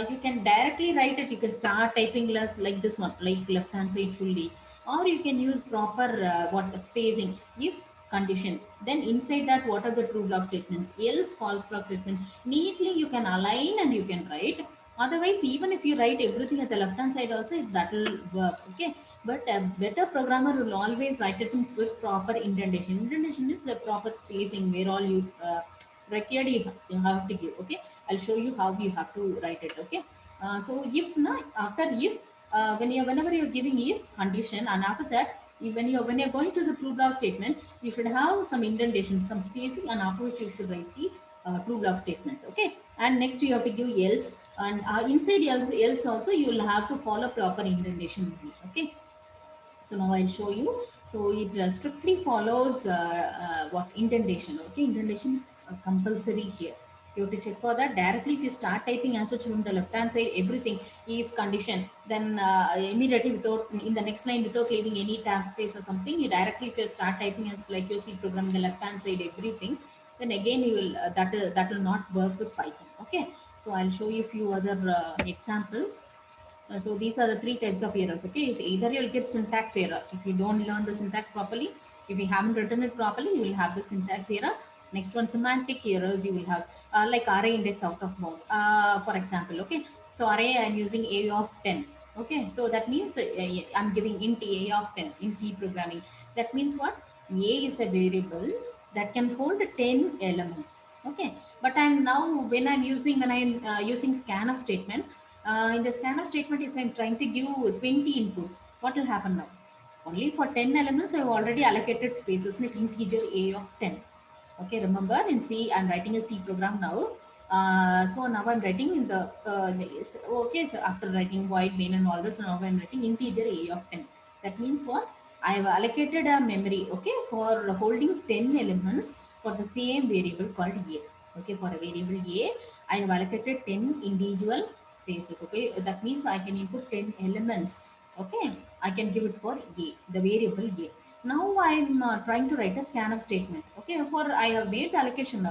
you can directly write it. You can start typing less like this one, like left hand side fully, or you can use proper what spacing if condition. Then inside that, what are the true block statements, else false block statement, neatly you can align and you can write. Otherwise, even if you write everything at the left hand side also, that will work. Okay, but a better programmer will always write it with proper indentation. Indentation is the proper spacing where all you required you have to give. Okay, I'll show you how you have to write it. Okay, so if na after if whenever you're giving if condition, and after that when you're going to the true block statement, you should have some indentation, some spacing, and after which you should write the true block statements. Okay, and next you have to give else, and inside else also you will have to follow proper indentation. Okay, so now I'll show you. So it strictly follows what indentation. Okay, indentation is compulsory here. You have to check for that directly. If you start typing answer from the left hand side, everything, if condition, then immediately without in the next line without leaving any tab space or something, you directly if you start typing as like you see program in the left hand side everything, then again you will that will not work with Python. Okay, so I'll show you a few other examples. So these are the three types of errors. Okay, if either you'll get syntax error if you don't learn the syntax properly. If you haven't written it properly, you will have the syntax error. Next one, semantic errors you will have, like array index out of bound. For example, okay, so array I'm using a of 10. Okay, so that means I'm giving int a of 10 in C programming. That means what? A is a variable that can hold 10 elements. Okay, but I'm now when I'm using scanf statement, in the scanner statement, if I'm trying to give 20 inputs, what will happen now? Only for 10 elements, I've already allocated spaces in integer a of 10. Okay, remember in C, I'm writing a C program now. So now I'm writing in okay, so after writing void main and all this, now I'm writing integer a of 10. That means what? I've allocated a memory, okay, for holding 10 elements for the same variable called a. Okay, for a variable a, I have allocated 10 individual spaces. Okay, that means I can input 10 elements. Okay, I can give it for a, the variable a. Now I'm trying to write a scanf statement. Okay, for I have made the allocation.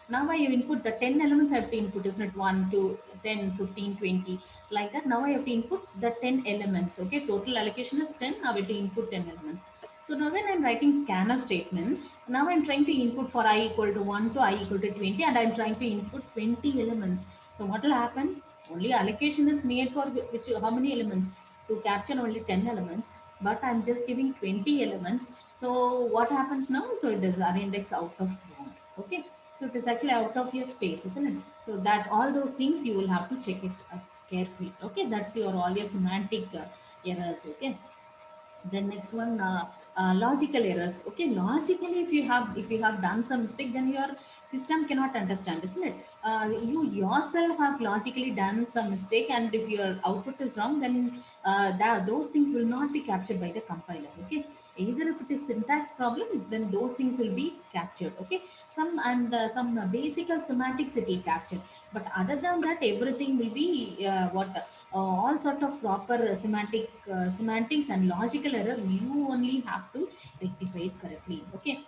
Now I input the 10 elements. I have to input, isn't it? 1 2 10 15 20, like that. Now I have to input the 10 elements. Okay, total allocation is 10. Now I have to input 10 elements. So now when I'm writing scanf statement, now I'm trying to input for I equal to 1 to I equal to 20, and I'm trying to input 20 elements. So what will happen? Only allocation is made for which, how many elements? To capture only 10 elements, but I'm just giving 20 elements. So what happens now? So it is our index out of bound. Okay. So it is actually out of your space, isn't it? So that all those things you will have to check it carefully. Okay. That's your all your semantic errors. Okay. Then next one, logical errors. Okay, logically if you have done some mistake, then your system cannot understand, isn't it? You yourself have logically done some mistake, and if your output is wrong, then those things will not be captured by the compiler. Okay, either if it is syntax problem, then those things will be captured. Okay, some basic semantics it will capture, but other than that everything will be all sort of proper semantics and logical error. You only have to rectify it correctly. Okay,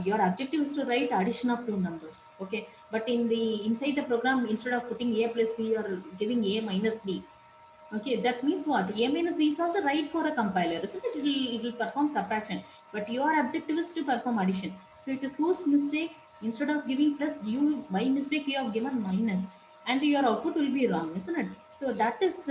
your objective is to write addition of two numbers. Okay, but in the inside the program, instead of putting a plus b, you're giving a minus b. Okay, that means what? A minus b is also right for a compiler, isn't it? It will perform subtraction, but your objective is to perform addition. So it is whose mistake? Instead of giving plus, you by mistake you have given minus, and your output will be wrong, isn't it? So that is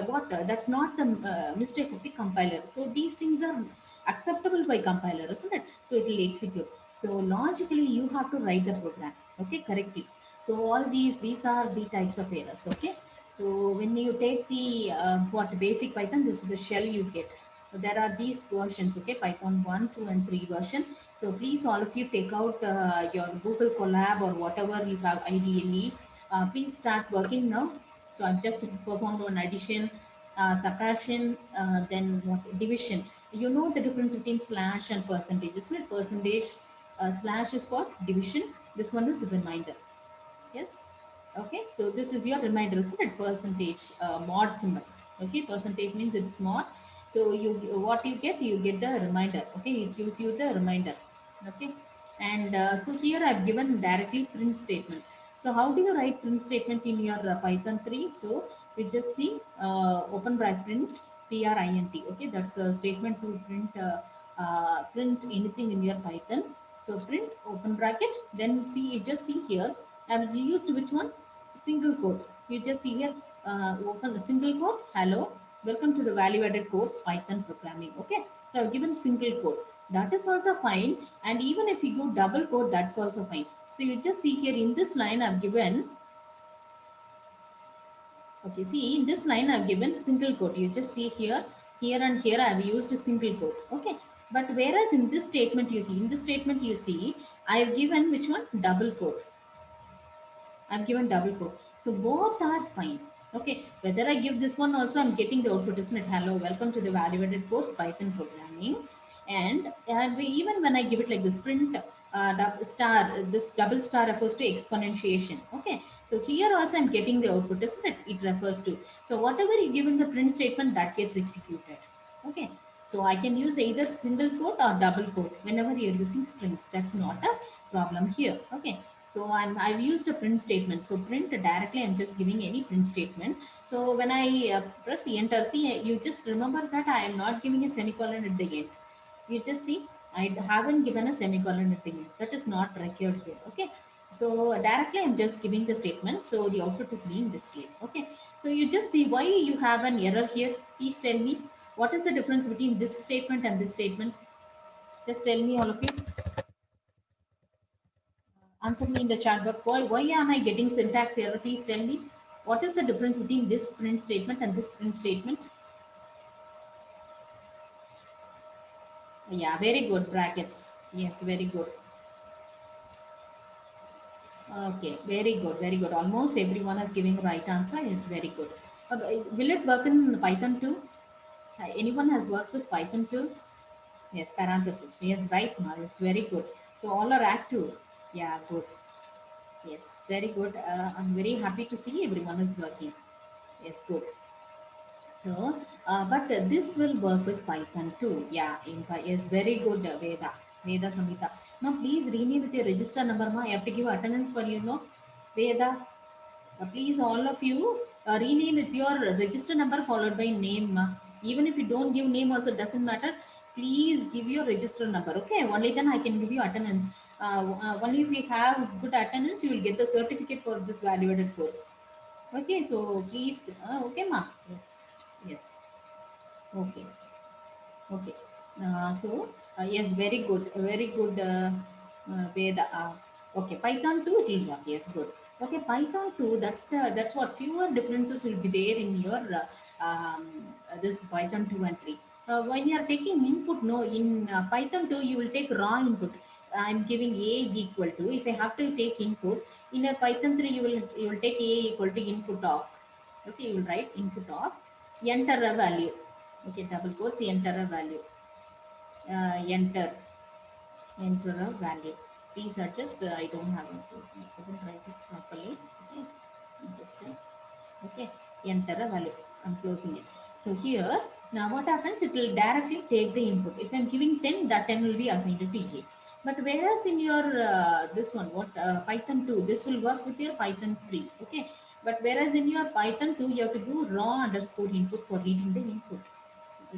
what? That's not the mistake of the compiler. So these things are acceptable by compiler, isn't it? So it will execute. So logically, you have to write the program, okay, correctly. So all these are the types of errors. Okay, so when you take the what basic Python, this is the shell you get. So there are these versions, okay, Python 1, 2, and 3 version. So please, all of you, take out your Google Colab or whatever you have IDLE. Please start working now. So I've just performed one addition, subtraction, then what division. You know the difference between slash and percentage, isn't it? Percentage, slash is what? Division. This one is reminder. Yes. Okay. So this is your reminder, isn't it? Percentage mod symbol. Okay. Percentage means it's mod. So you what you get the reminder. Okay. It gives you the reminder. Okay. And so here I've given directly print statement. So how do you write print statement in your Python 3? So you just see open bracket print print. Okay. That's a statement to print anything in your Python. So print open bracket. Then see, you just see here I've used which one? Single quote. You just see here, open a single quote. Hello, welcome to the value added course Python programming. Okay, so I've given single quote. That is also fine. And even if you go double quote, that's also fine. So you just see here in this line, I've given, okay, see in this line, I've given single quote. You just see here, here and here, I've used a single quote. Okay, but whereas in this statement, you see, I've given which one? Double quote. I've given double quote. So both are fine. Okay. Whether I give this one also, I'm getting the output, isn't it? Hello, welcome to the value-added course Python programming. And even when I give it like this print star, this double star refers to exponentiation. Okay. So here also I'm getting the output, isn't it? It refers to. So whatever you give in the print statement, that gets executed. Okay. So I can use either single quote or double quote whenever you're using strings. That's not a problem here. Okay. So I've used a print statement. So print directly, I'm just giving any print statement. So when I press enter, see, you just remember that I am not giving a semicolon at the end. You just see, I haven't given a semicolon at the end. That is not required here. Okay. So directly I'm just giving the statement. So the output is being displayed. Okay. So you just see why you have an error here. Please tell me what is the difference between this statement and this statement. Just tell me, all of you. Answer me in the chat box. Why am I getting syntax error? Please tell me. What is the difference between this print statement and this print statement? Yeah, very good. Brackets. Yes, very good. Okay, very good, very good. Almost everyone is giving right answer. Is very good. Will it work in Python too? Anyone has worked with Python too? Yes, parenthesis. Yes, right now. It's very good. So all are active. Yeah, good. Yes, very good. I'm very happy to see everyone is working. Yes, good. So, but this will work with Python too. Yeah, yes, very good, Veda Samhita. Now, please rename with your register number. Ma, I have to give attendance for you know, Veda. Please, all of you, rename with your register number followed by name. Ma. Even if you don't give name, also doesn't matter. Please give your register number. Okay, only then I can give you attendance. Only if we have good attendance, you will get the certificate for this value-added course. Okay, so please, okay, ma. Yes, yes. Okay, okay. Yes, very good, Veda. Okay, Python 2 it will work. Yes, good. Okay, Python 2. That's what fewer differences will be there in your this Python 2 and 3. When you are taking input, no, in Python 2 you will take raw input. I'm giving a equal to. If I have to take input in a Python 3, you will take a equal to input of. Okay, you will write input of, enter a value. Okay, double quotes, enter a value. Enter a value. Please adjust. I don't have it. I couldn't write it properly. Okay, just okay, enter a value. I'm closing it. So here, now what happens? It will directly take the input. If I'm giving 10, that 10 will be assigned to TK. But whereas in your this one, what Python 2, this will work with your Python 3. Okay, but whereas in your Python 2, you have to do raw underscore input for reading the input.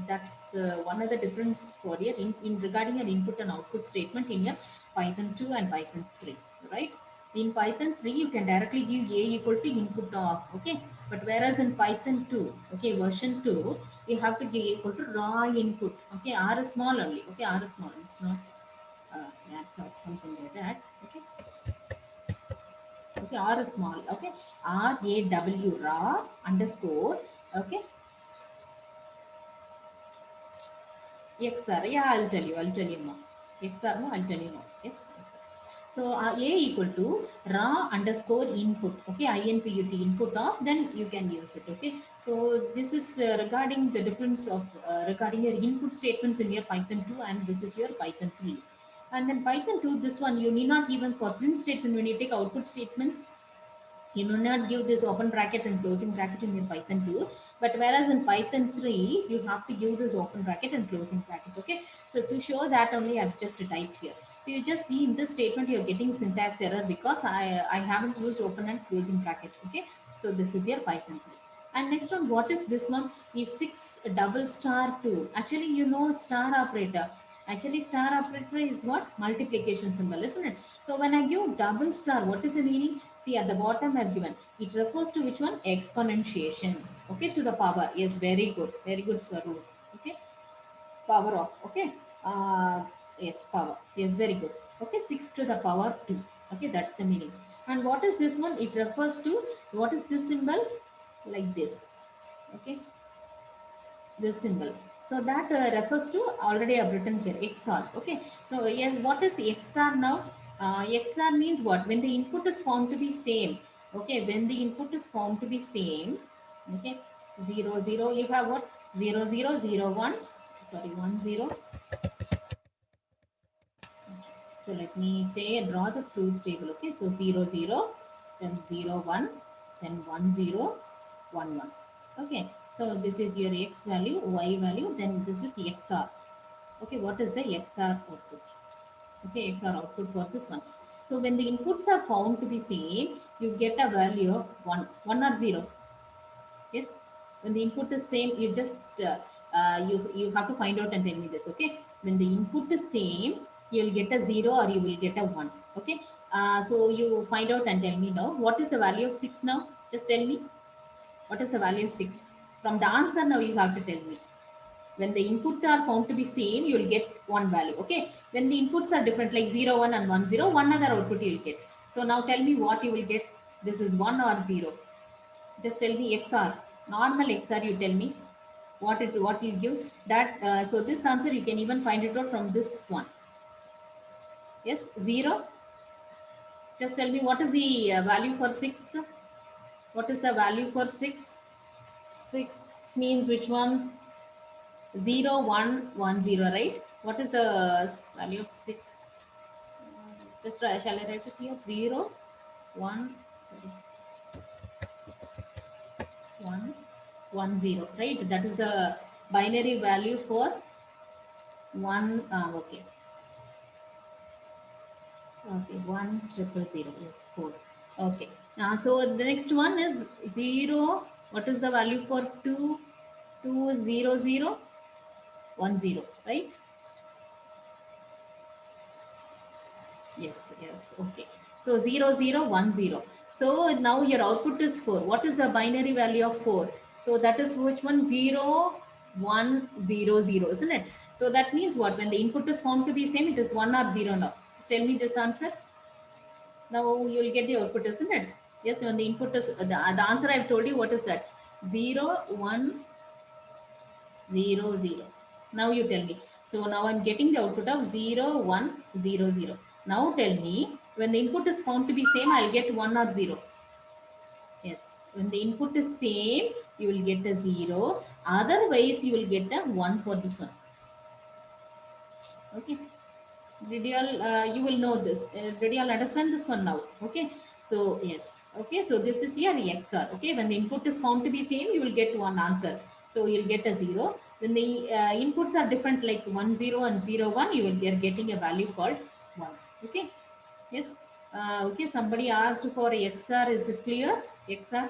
That's one of the difference for your in regarding your input and output statement in your Python 2 and Python 3, right? In Python 3, you can directly give a equal to input of, okay? But whereas in Python 2, okay, version 2, you have to give equal to raw input, okay? R is small only, okay? R is small, it's not caps or something like that, okay? Okay, R is small, okay? RAW, raw underscore, okay? XR, yeah, I'll tell you, more. XR, no, I'll tell you more. Yes. So A equal to raw underscore input, okay, INPUT input of, then you can use it, okay. So this is regarding the difference of regarding your input statements in your Python 2 and this is your Python 3. And then Python 2, this one you need not even for print statement when you take output statements, you do not give this open bracket and closing bracket in your Python 2, but whereas in Python 3 you have to give this open bracket and closing bracket. Okay, so to show that only I've just typed here. So you just see in this statement you're getting syntax error because I haven't used open and closing bracket. Okay, so this is your Python 3. And next one, what is this one? Is 6 double star 2. Actually, you know star operator. Actually, star operator is what? Multiplication symbol, isn't it? So when I give double star, what is the meaning? See at the bottom I've given. It refers to which one? Exponentiation. Okay, to the power. Yes, very good. Very good, Swaroop. Okay, power of. Okay. Yes, power. Yes, very good. Okay, 6 to the power 2. Okay, that's the meaning. And what is this one? It refers to what is this symbol? Like this. Okay, this symbol. So that refers to already I've written here XOR. Okay. So yes, what is XOR now? XOR means what? When the input is found to be same. Okay. When the input is found to be same. Okay. 0 0. You have what? 0 0 0 1. Sorry, 1 0. So let me draw the truth table. Okay. So 0 0, then 0 1, then 1 0 1 1. Okay. So this is your X value, Y value, then this is the XOR. Okay. What is the XOR output? Okay. XOR output for this one. So when the inputs are found to be same, you get a value of 1 or 0. Yes. When the input is same, you just you have to find out and tell me this. Okay. When the input is same, you'll get a 0 or you will get a 1. Okay. So you find out and tell me now what is the value of 6 now. Just tell me what is the value of 6. From the answer now you have to tell me. When the inputs are found to be same, you will get one value. Okay. When the inputs are different, like 0 1 and 1 0, one other output you will get. So now tell me what you will get. This is 1 or 0. Just tell me XR. Normal XR, you tell me what will give that. So this answer you can even find it out from this one. Yes, 0. Just tell me what is the value for 6. What is the value for 6? 6 means which one? 0 1 1 0, right? What is the value of 6? Just shall I write it here? 0 1, sorry, 1, 1, 0, right? That is the binary value for 1, okay. Okay, 1,000, yes, 4. Okay. So the next one is 0. What is the value for 2, 2, 0, 0, 1, 0, right? Yes, yes, okay. So 0, 0, 1, 0. So now your output is 4. What is the binary value of 4? So that is which one? 0, 1, 0, 0, isn't it? So that means what? When the input is found to be same, it is 1 or 0 now. Just tell me this answer. Now you will get the output, isn't it? Yes, when the input is the answer I've told you, what is that? 0, 1, 0, 0. Now you tell me. So now I'm getting the output of 0, 1, 0, 0. Now tell me, when the input is found to be same, I'll get 1 or 0. Yes. When the input is same, you will get a 0. Otherwise, you will get a 1 for this one. Okay. Did you all, you will know this. Did you all understand this one now? Okay. So yes. Okay. So this is your XOR. Okay. When the input is found to be same, you will get one answer. So you'll get a 0. When the inputs are different, like 1, 0 and 0, 1, you will be getting a value called 1. Okay. Yes. Okay. Somebody asked for XOR. Is it clear? XOR.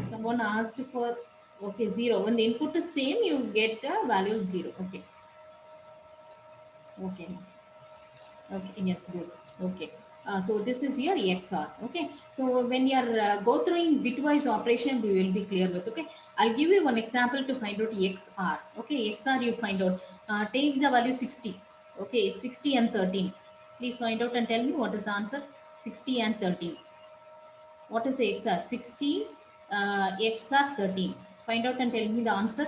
Someone asked for, okay, 0. When the input is same, you get a value 0. Okay. Okay. Okay, yes, good. Okay. So this is your XOR. Okay. So when you are go through bitwise operation, we will be clear with. Okay. I'll give you one example to find out XR. Okay. XR you find out. Take the value 60. Okay. 60 and 13. Please find out and tell me what is the answer. 60 and 13. What is the XR? 60 XR 13. Find out and tell me the answer.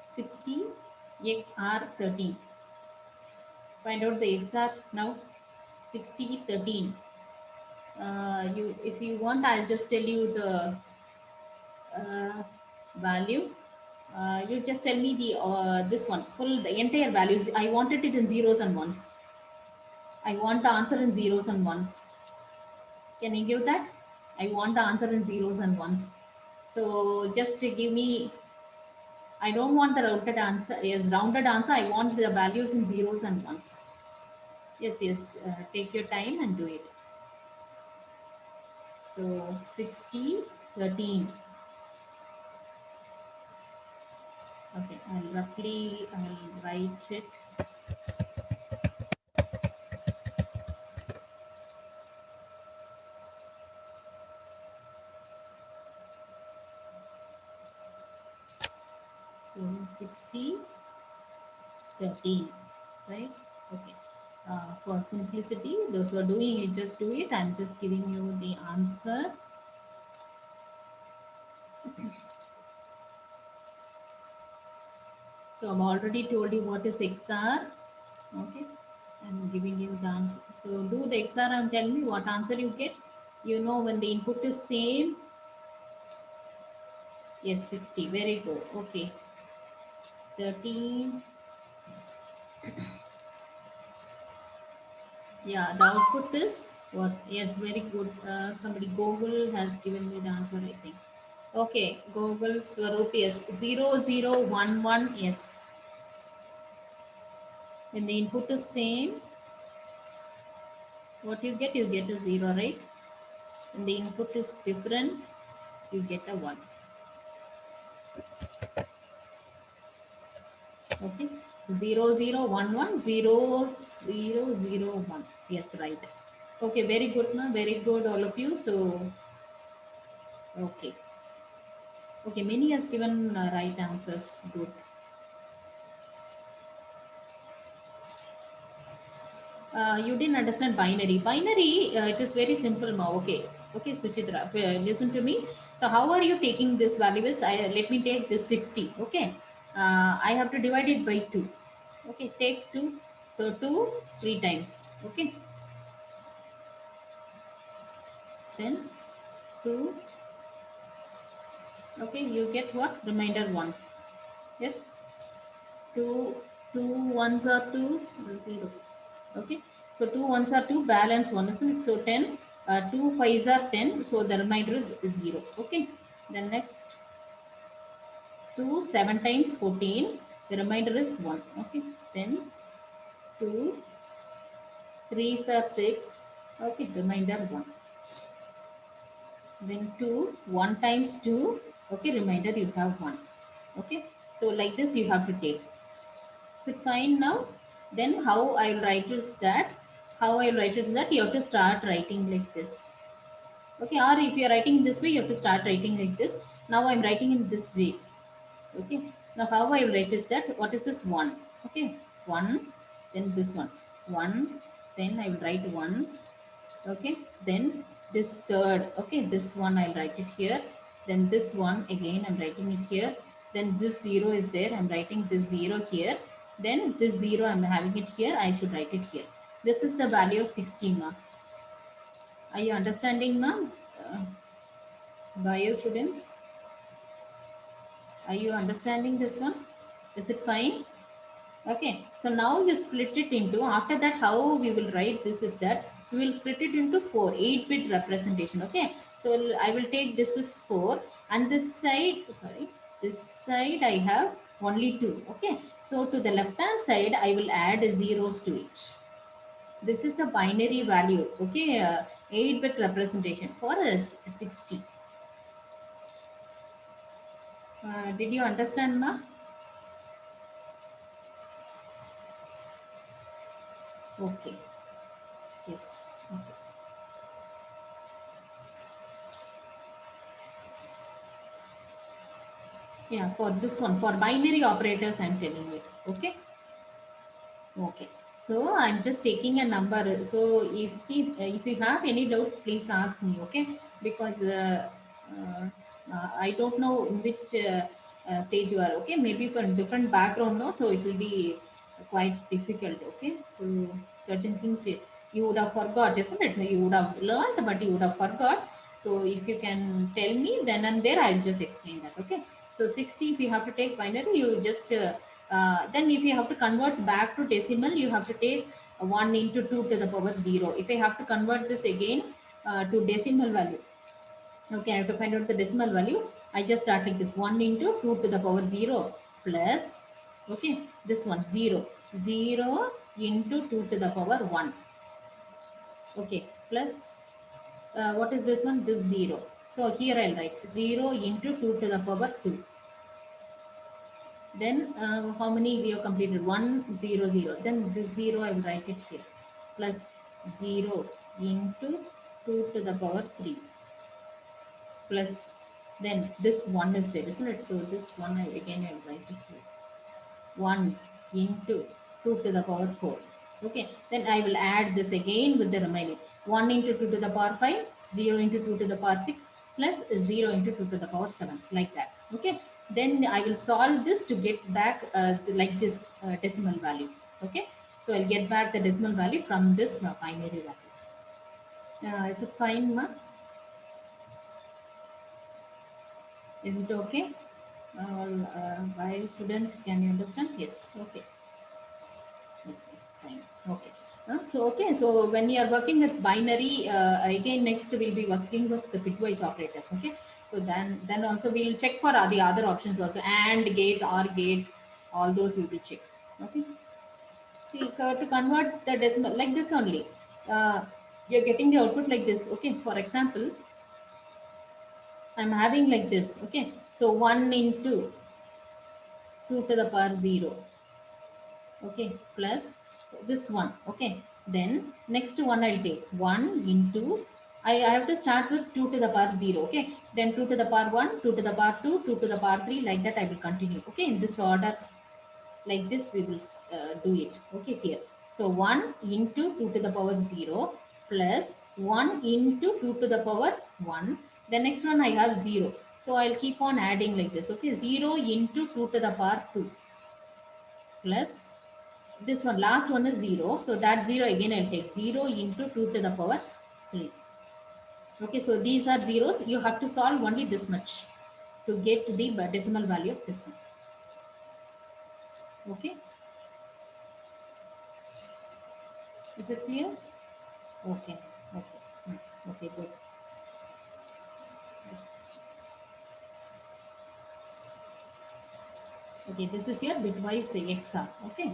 60 XR 13. Find out the XR now. 60 13. You, if you want, I'll just tell you the uh, value. You just tell me the this one full the entire values. I wanted it in zeros and ones. I want the answer in zeros and ones. Can you give that? I want the answer in zeros and ones. So just to give me. I don't want the rounded answer. Yes, rounded answer. I want the values in zeros and ones. Yes, yes. Take your time and do it. So 60 13. Okay, I'll write it. So 60 13, right? Okay. For simplicity, those who are doing it, just do it. I'm just giving you the answer. So I've already told you what is XR. Okay. I'm giving you the answer. So do the XR and tell me what answer you get. You know when the input is same. Yes, 60. Very good. Okay. 13. Yeah, the output is what? Yes, very good. Somebody Google has given me the answer, I think. Okay, Google Swaroop, yes. 0011, yes. When the input is same, what you get a 0, right? When the input is different, you get a 1. Okay. 0011, 0001. Yes, right. Okay, very good, no? Very good, all of you. So, okay. Okay, many has given right answers. Good. You didn't understand binary. Binary, it is very simple now. Okay, okay, Suchitra, listen to me. So, how are you taking this value? Is let me take this 60. Okay, I have to divide it by 2. Okay, take 2. So, 2 3 times. Okay, then 2. Okay, you get what? Remainder 1. Yes, 2, 2 ones are 2, 0. Okay, so 2 ones are 2, balance 1, isn't it? So, 10. 2 5s are 10, so the remainder is 0. Okay. Then next, 2 7 times 14, the remainder is 1. Okay. Then 2 3s are 6. Okay, remainder 1. Then 2 1 times 2. Okay, remainder you have 1. Okay. So like this you have to take. Is it fine now? Then how I will write is that, you have to start writing like this. Okay, or if you are writing this way, you have to start writing like this. Now I'm writing in this way. Okay, now how I will write is that, what is this 1? Okay, 1, then this one, 1, then I will write 1. Okay, then this third, okay, this one I'll write it here. Then this one again I'm writing it here. Then this 0 is there, I'm writing this 0 here. Then this 0 I'm having it here, I should write it here. This is the value of 16, ma'am. Are you understanding, ma'am? Bio students, are you understanding this one? Is it fine? Okay, so now you split it into, after that how we will write this is that, we will split it into 4, 8-bit representation. Okay, so I will take this is 4, and this side, sorry, this side I have only 2. Okay, so to the left hand side I will add zeros to it. This is the binary value. Okay, 8-bit representation for 60. Did you understand, ma? Okay, yes. Okay. Yeah, for this one, for binary operators, I'm telling you. Okay. Okay. So I'm just taking a number. So if see if you have any doubts, please ask me. Okay, because uh, I don't know in which stage you are. Okay, maybe from different background, no. So it will be quite difficult. Okay, so certain things you would have forgot, isn't it? You would have learned, but you would have forgot. So if you can tell me, then and there I'll just explain that. Okay. So 60, if you have to take binary, you just then if you have to convert back to decimal, you have to take 1 into 2 to the power 0. If I have to convert this again to decimal value, okay, I have to find out the decimal value. I just start like this, 1 into 2 to the power 0 plus, okay, this one 0, 0 into 2 to the power 1, okay, plus what is this one? This 0. So here I'll write 0 into 2 to the power 2. Then how many we have completed? 1 0 0. Then this 0 I will write it here, plus 0 into 2 to the power 3, plus then this 1 is there, isn't it? So this one again I will write it here, 1 into 2 to the power 4. Okay, then I will add this again with the remaining, 1 into 2 to the power 5, 0 into 2 to the power 6, plus 0 into 2 to the power 7, like that. Okay, then I will solve this to get back like this decimal value. Okay, so I'll get back the decimal value from this binary value. Is it fine, ma? Is it okay? By students, can you understand? Yes, okay. Yes, yes, fine. Okay. So, okay, so when you are working with binary, again, next we'll be working with the bitwise operators. Okay. So then also we'll check for the other options also, and gate, or gate, all those we will check. Okay. See, to convert the decimal like this only, you're getting the output like this. Okay. For example, I'm having like this. Okay. So 1 into 2 to the power 0, okay, plus this one. Okay, then next one I'll take 1 into, I have to start with 2 to the power 0. Okay, then 2 to the power 1, 2 to the power 2, 2 to the power 3, like that I will continue. Okay, in this order, like this we will do it. Okay, here, so 1 into 2 to the power 0 plus 1 into 2 to the power 1. The next one I have 0, so I'll keep on adding like this. Okay, 0 into 2 to the power 2 plus this one, last one is 0, so that 0 again I'll take 0 into 2 to the power 3. Okay, so these are zeros. You have to solve only this much to get the decimal value of this one. Okay, is it clear? Okay, okay. Okay, good. Yes. Okay, this is your bitwise XR. Okay.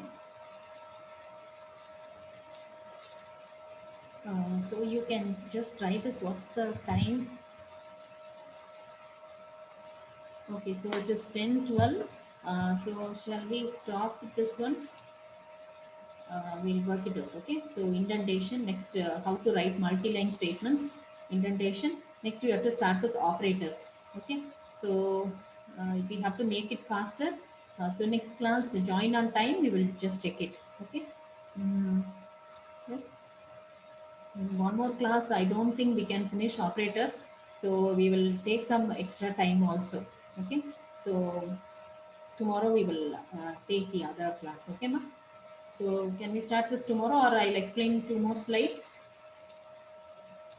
So you can just try this. What's the time? Okay, so it is 10:12. So shall we stop with this one? We'll work it out. Okay, so indentation. Next, how to write multi-line statements. Indentation. Next, we have to start with operators. Okay, so we have to make it faster. So next class, join on time. We will just check it. Okay. Mm, yes. One more class. I don't think we can finish operators. So we will take some extra time also. Okay. So tomorrow we will take the other class. Okay, ma? So can we start with tomorrow, or I'll explain two more slides?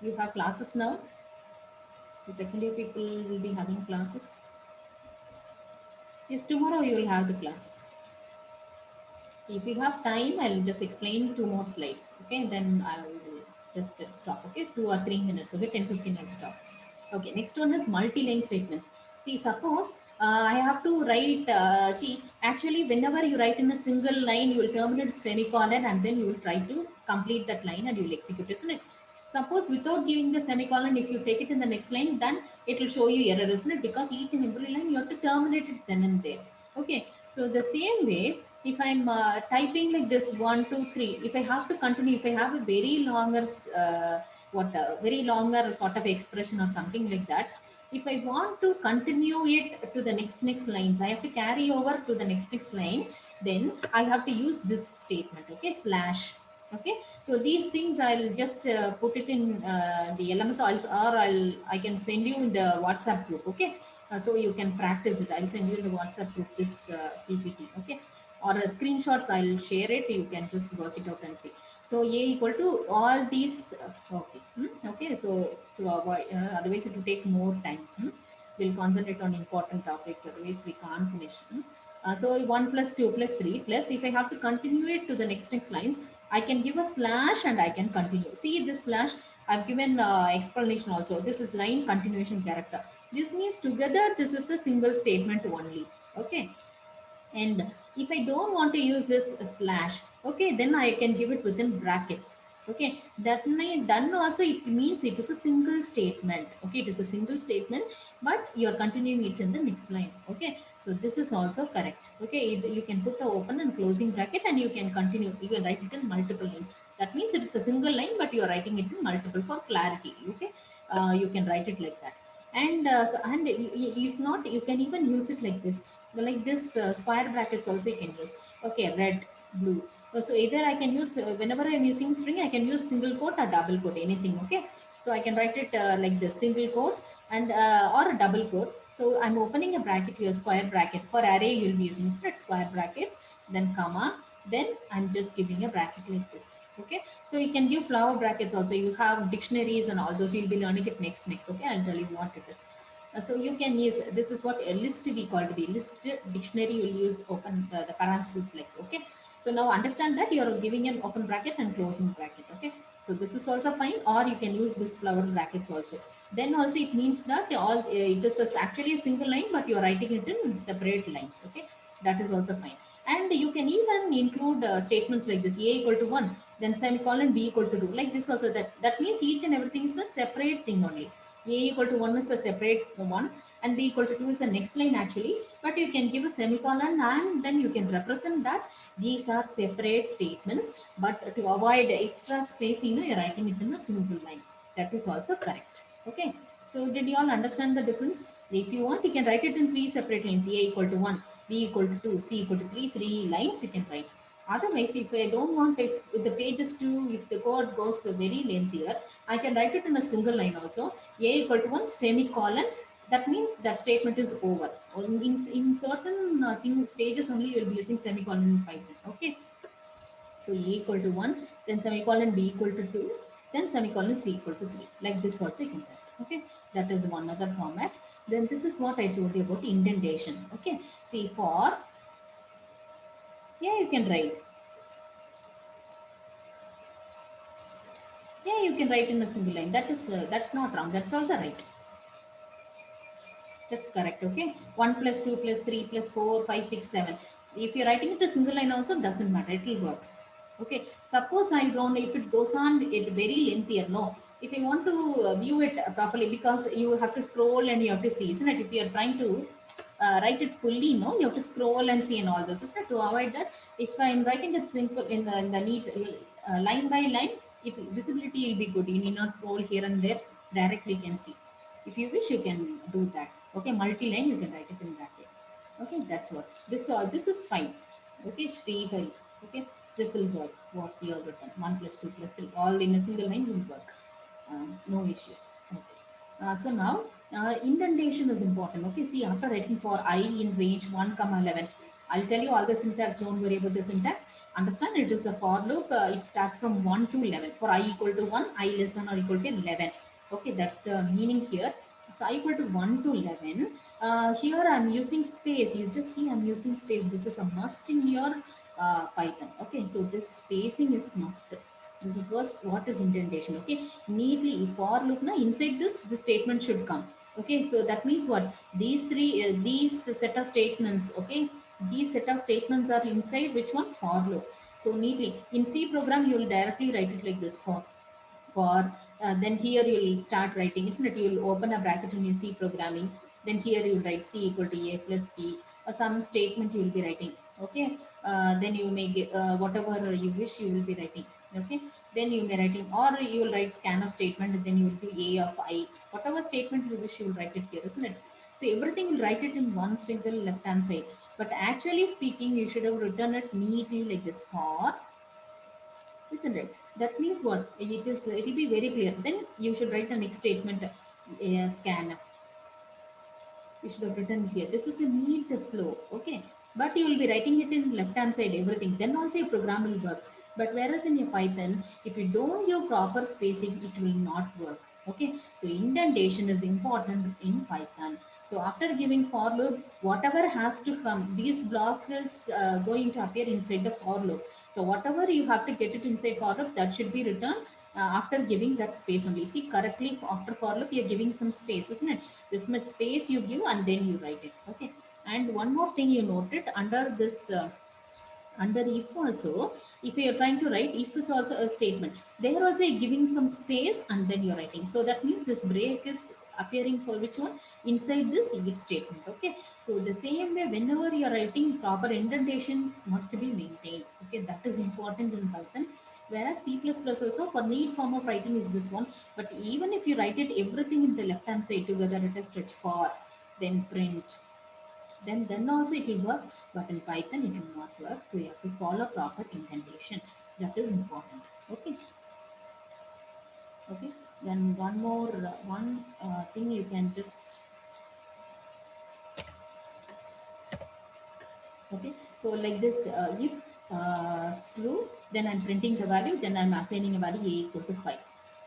You have classes now. The second year people will be having classes. Yes, tomorrow you will have the class. If you have time, I'll just explain two more slides. Okay, then I will just stop. Okay, 2 or 3 minutes. Okay, 10, 15 I'll stop. Okay, next one is multi-line statements. See, suppose I have to write, see, actually, whenever you write in a single line, you will terminate with semicolon and then you will try to complete that line and you will execute, isn't it? Suppose without giving the semicolon, if you take it in the next line, then it will show you error, isn't it? Because each and every line you have to terminate it then and there. Okay, so the same way, if I'm typing like this one, two, three, if I have to continue, if I have a very longer, very longer sort of expression or something like that, if I want to continue it to the next lines, I have to carry over to the next line, then I have to use this statement, okay, slash. Okay, so these things I'll just put it in the LMS, or I can send you in the WhatsApp group. Okay, so you can practice it. I'll send you in the WhatsApp group this PPT. Okay, or screenshots I'll share it. You can just work it out and see. So a equal to all these. Okay, okay. So to avoid, otherwise it will take more time. We'll concentrate on important topics. Otherwise we can't finish. So 1 plus 2 plus 3 plus, if I have to continue it to the next lines, I can give a slash and I can continue. See this slash, I've given explanation also. This is line continuation character. This means together this is a single statement only. Okay. And if I don't want to use this slash, okay, then I can give it within brackets. Okay, that may then also it means it is a single statement. Okay, it is a single statement, but you are continuing it in the next line. Okay, so this is also correct. Okay, you can put a open and closing bracket and you can continue, you can write it in multiple lines. That means it is a single line, but you are writing it in multiple for clarity. Okay, you can write it like that. And if not, you can even use it like this. Like this square brackets also you can use. Okay, red, blue. So either I can use, whenever I'm using string, I can use single quote or double quote, anything. Okay, so I can write it like this, single quote and or a double quote. So I'm opening a bracket here, square bracket. For array you'll be using set square brackets, then comma, then I'm just giving a bracket like this. Okay, so you can give flower brackets also. You have dictionaries and all those, you'll be learning it next. Okay, I'll tell you what it is. So you can use, this is what a list we call to be list dictionary. You'll use open the parenthesis like. Okay, so now understand that you are giving an open bracket and closing bracket. Okay, so this is also fine, or you can use this flower brackets also. Then also it means that all it is actually a single line, but you are writing it in separate lines. Okay, that is also fine. And you can even include statements like this: a equal to 1, then semicolon, b equal to 2, like this also. That means each and everything is a separate thing only. A equal to 1 is a separate one, and b equal to 2 is the next line actually. But you can give a semicolon and then you can represent that these are separate statements. But to avoid extra space, you're writing it in a single line. That is also correct. Okay, so did you all understand the difference? If you want, you can write it in three separate lines: a equal to 1, b equal to 2, c equal to 3. Three lines you can write. Otherwise, if I don't want, if the page is too, if the code goes very lengthier, I can write it in a single line also. A equal to 1 semicolon, that means that statement is over. In certain stages only you will be using semicolon in Python. Okay, so A equal to 1, then semicolon, B equal to 2, then semicolon, C equal to 3. Like this also you can write. Okay, that is one other format. Then this is what I told you about indentation. Okay, see, for, yeah, you can write. Yeah, you you can write in a single line. That is that's not wrong. That's also right. That's correct. Okay. 1 plus 2 plus 3 plus 4, 5, 6, 7. If you're writing it a single line also, doesn't matter. It will work. Okay. Suppose I don't, if it goes on it very lengthier, no. If you want to view it properly, because you have to scroll and you have to see, isn't it? If you are trying to write it fully, no, you have to scroll and see and all those. So to avoid that, if I'm writing it simple in the neat line by line, it visibility will be good. You need not scroll here and there. Directly you can see. If you wish, you can do that. Okay, multi-line, you can write it in that way. Okay, that's what. This is fine. Okay, Shri Hari. Okay, this will work. What we have written. 1 plus 2 plus 3. All in a single line will work. No issues. Okay. So now indentation is important. Okay, see after writing for I in range 1 comma 11, I'll tell you all the syntax. Don't worry about the syntax. Understand it is a for loop. It starts from 1 to 11. For I equal to 1, I less than or equal to 11. Okay, that's the meaning here. So I equal to 1 to 11. Here I'm using space. You just see I'm using space. This is a must in your Python. Okay, so this spacing is must. This is what is indentation. Okay, neatly for loop na inside this the statement should come. Okay, so that means what these three these set of statements. Okay, these set of statements are inside which one for loop. So neatly in C program you will directly write it like this for then here you'll start writing, isn't it? You'll open a bracket in your C programming, then here you'll write C equal to A plus B or some statement you'll be writing. Okay, then you may get whatever you wish you will be writing. Okay, then you may writing or you will write scanf statement and then you will do A of I, whatever statement you wish you will write it here, isn't it? So everything will write it in one single left hand side, but actually speaking you should have written it neatly like this for, isn't it? That means what? It is. It will be very clear. Then you should write the next statement. Scanf. You should have written here. This is the neat flow. Okay, but you will be writing it in left hand side everything. Then also your program will work. But whereas in your Python, if you don't give proper spacing, it will not work. Okay, so indentation is important in Python. So after giving for loop, whatever has to come, this block is going to appear inside the for loop. So whatever you have to get it inside for loop, that should be written after giving that space only. See correctly after for loop, you're giving some space, isn't it? This much space you give and then you write it. Okay. And one more thing you noted under this. Under if also, if you are trying to write if is also a statement, they are also giving some space and then you're writing. So that means this break is appearing for which one inside this if statement. Okay, so the same way whenever you're writing, proper indentation must be maintained. Okay, that is important in Python. Whereas C++ also for neat form of writing is this one, but even if you write it everything in the left hand side together, it is stretch for, then print, then also it will work, but in Python it will not work. So you have to follow proper indentation. That is important. Okay. Okay. Then one more one thing you can just, okay. So like this, if true, then I'm printing the value, then I'm assigning a value a equal to 5.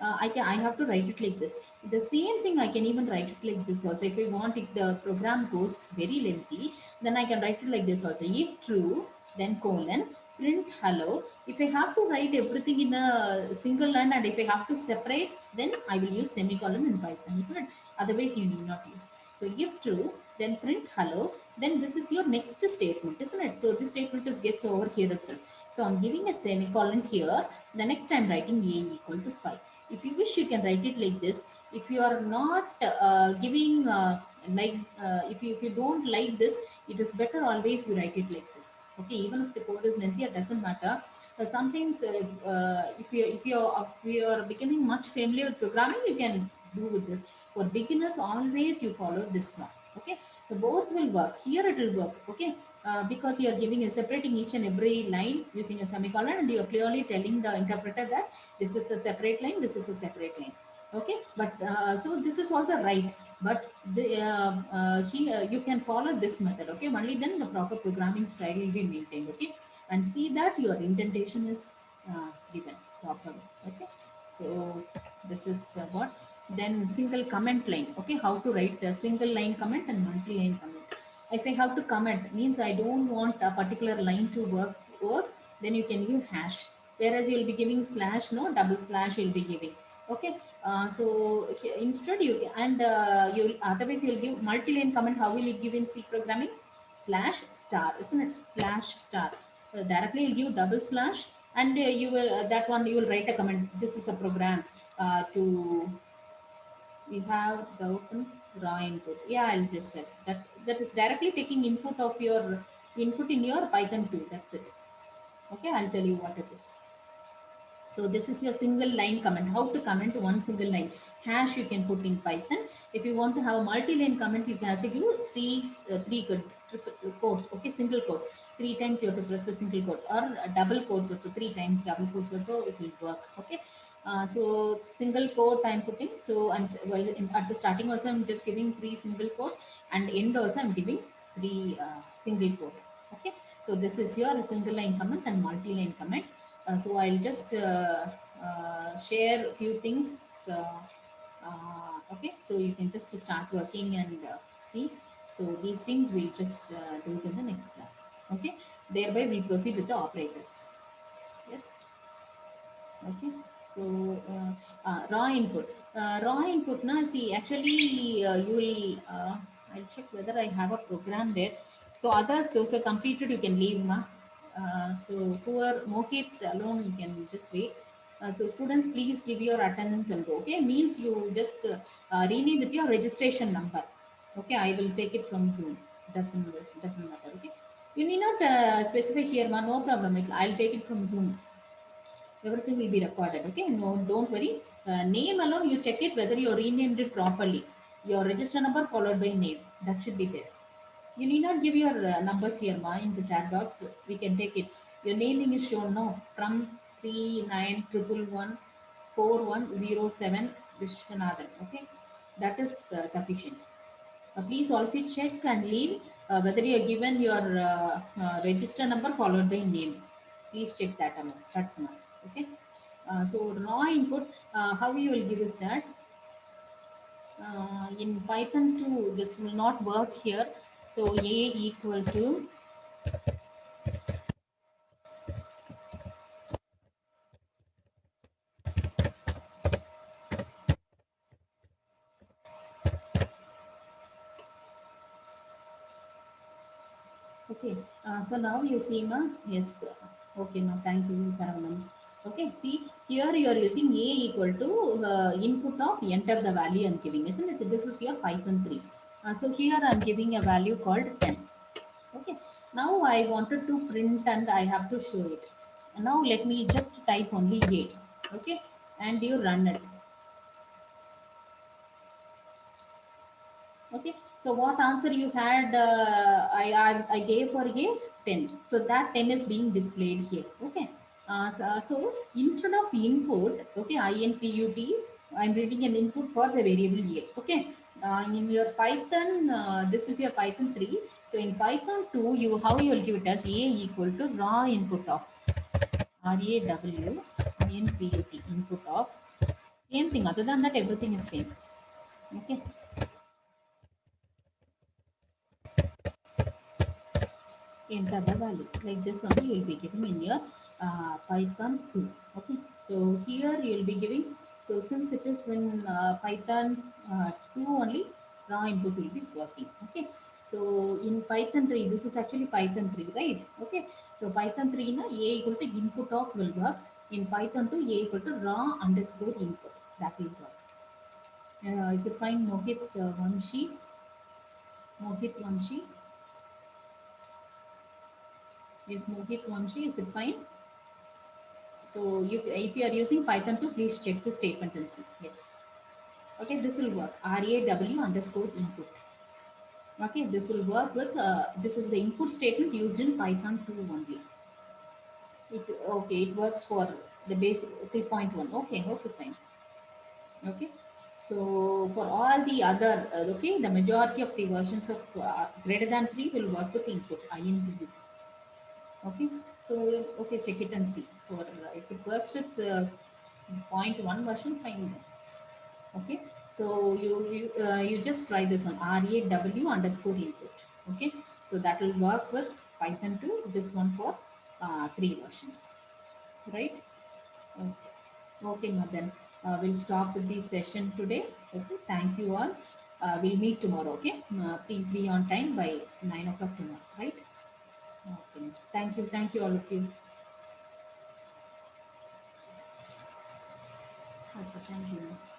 I have to write it like this. The same thing I can even write it like this also. If I want, if the program goes very lengthy, then I can write it like this also. If true, then colon, print hello. If I have to write everything in a single line and if I have to separate, then I will use semicolon in Python, isn't it? Otherwise you need not use. So if true, then print hello, then this is your next statement, isn't it? So this statement is gets over here itself. So I'm giving a semicolon here. The next I'm writing a equal to 5. If you wish, you can write it like this. If you are not giving if you don't like this, it is better always you write it like this. Okay, even if the code is lengthy, it doesn't matter. Sometimes if you are becoming much familiar with programming, you can do with this. For beginners, always you follow this one. Okay, so both will work. Here it will work. Okay, because you are giving a separating each and every line using a semicolon, and you are clearly telling the interpreter that this is a separate line, this is a separate line. Okay, but so this is also right, but here you can follow this method. Okay, only then the proper programming style will be maintained. Okay, and see that your indentation is given properly. Okay, so this is what. Then single comment line. Okay, how to write a single line comment and multi-line comment. If I have to comment, means I don't want a particular line to work, then you can use hash. Whereas you will be giving slash, no double slash you'll be giving. Okay, instead you and you'll otherwise you'll give multi-line comment. How will you give in C programming? Slash star, isn't it? Slash star. Directly you'll give double slash, and you will that one you will write a comment. This is a program to we have the open raw input. Yeah, I'll just tell that that is directly taking input of your input in your Python 2. That's it. Okay, I'll tell you what it is. So this is your single line comment. How to comment one single line? Hash you can put in Python. If you want to have multi-line comment, you have to give three triple quotes. Okay, single quote. Three times you have to press the single quote, or double quotes also. Three times double quotes also it will work. Okay. So single quote I'm putting. So at the starting also I'm just giving three single quote, and end also I'm giving three single quote. Okay. So this is your single line comment and multi-line comment. So I'll just share a few things. Okay, so you can just start working and see. So these things we'll just do it in the next class. Okay, thereby we'll proceed with the operators. Yes. Okay. So raw input. Raw input. Now see, actually you will. I'll check whether I have a program there. So others, those are completed, you can leave, ma. So who are Mohit alone, you can just wait. So students, please give your attendance and go. Okay, means you just rename with your registration number. Okay, I will take it from Zoom. Doesn't matter. Okay, you need not specify here, ma. No problem. I'll take it from Zoom. Everything will be recorded. Okay, no, don't worry. Name alone, you check it whether you renamed it properly. Your register number followed by name, that should be there. You need not give your numbers here, ma, in the chat box. We can take it. Your naming is shown, no, from 39114107 Vishwanathan. Okay, that is sufficient. Please all of you check and leave whether you are given your register number followed by name. Please check that amount. That's enough. Okay. So raw input, how you will give is that in Python 2, this will not work here. So A equal to, okay. So now you see, ma, yes. Okay, ma, thank you, Saravanan. Okay, see, here you are using A equal to input of enter the value I'm giving, isn't it? This is your Python 3. So here I'm giving a value called 10. Okay, now I wanted to print and I have to show it. Now let me just type only 8. Okay, and you run it. Okay, so what answer you had? I gave for a 10. So that 10 is being displayed here. Okay, so instead of input, okay, input, I'm reading an input for the variable a. Okay, in your Python, this is your Python 3. So in Python 2, you how you will give it as a equal to raw input of raw input of, same thing. Other than that, everything is same. Okay. Enter the value like this only you will be giving in your Python 2. Okay, so here you will be giving. So since it is in Python 2 only, raw input will be working. Okay, so in Python 3, this is actually Python 3, right? Okay, so Python 3 na a equal to input of will work. In Python 2, a equal to raw underscore input, that will work. Is it fine, Mohit Vamshi? Yes, Mohit Vamshi, is it fine? So if you are using Python 2, please check the statement and see. Yes. Okay, this will work. RAW underscore input. Okay, this will work with, this is the input statement used in Python 2 only. Okay, it works for the basic 3.1. Okay, okay, fine. Okay. So for all the other, okay, the majority of the versions of greater than 3 will work with input, INPU. Okay, so okay, check it and see. For if it works with point one version, fine. Okay, so you just try this on RAW underscore input. Okay, so that will work with Python 2. This one for 3 versions, right? Okay, okay, Madan. we'll stop with the session today. Okay, thank you all. We'll meet tomorrow. Okay, please be on time by 9 o'clock tomorrow. Right? Okay. Thank you, all of you. Okay, thank you.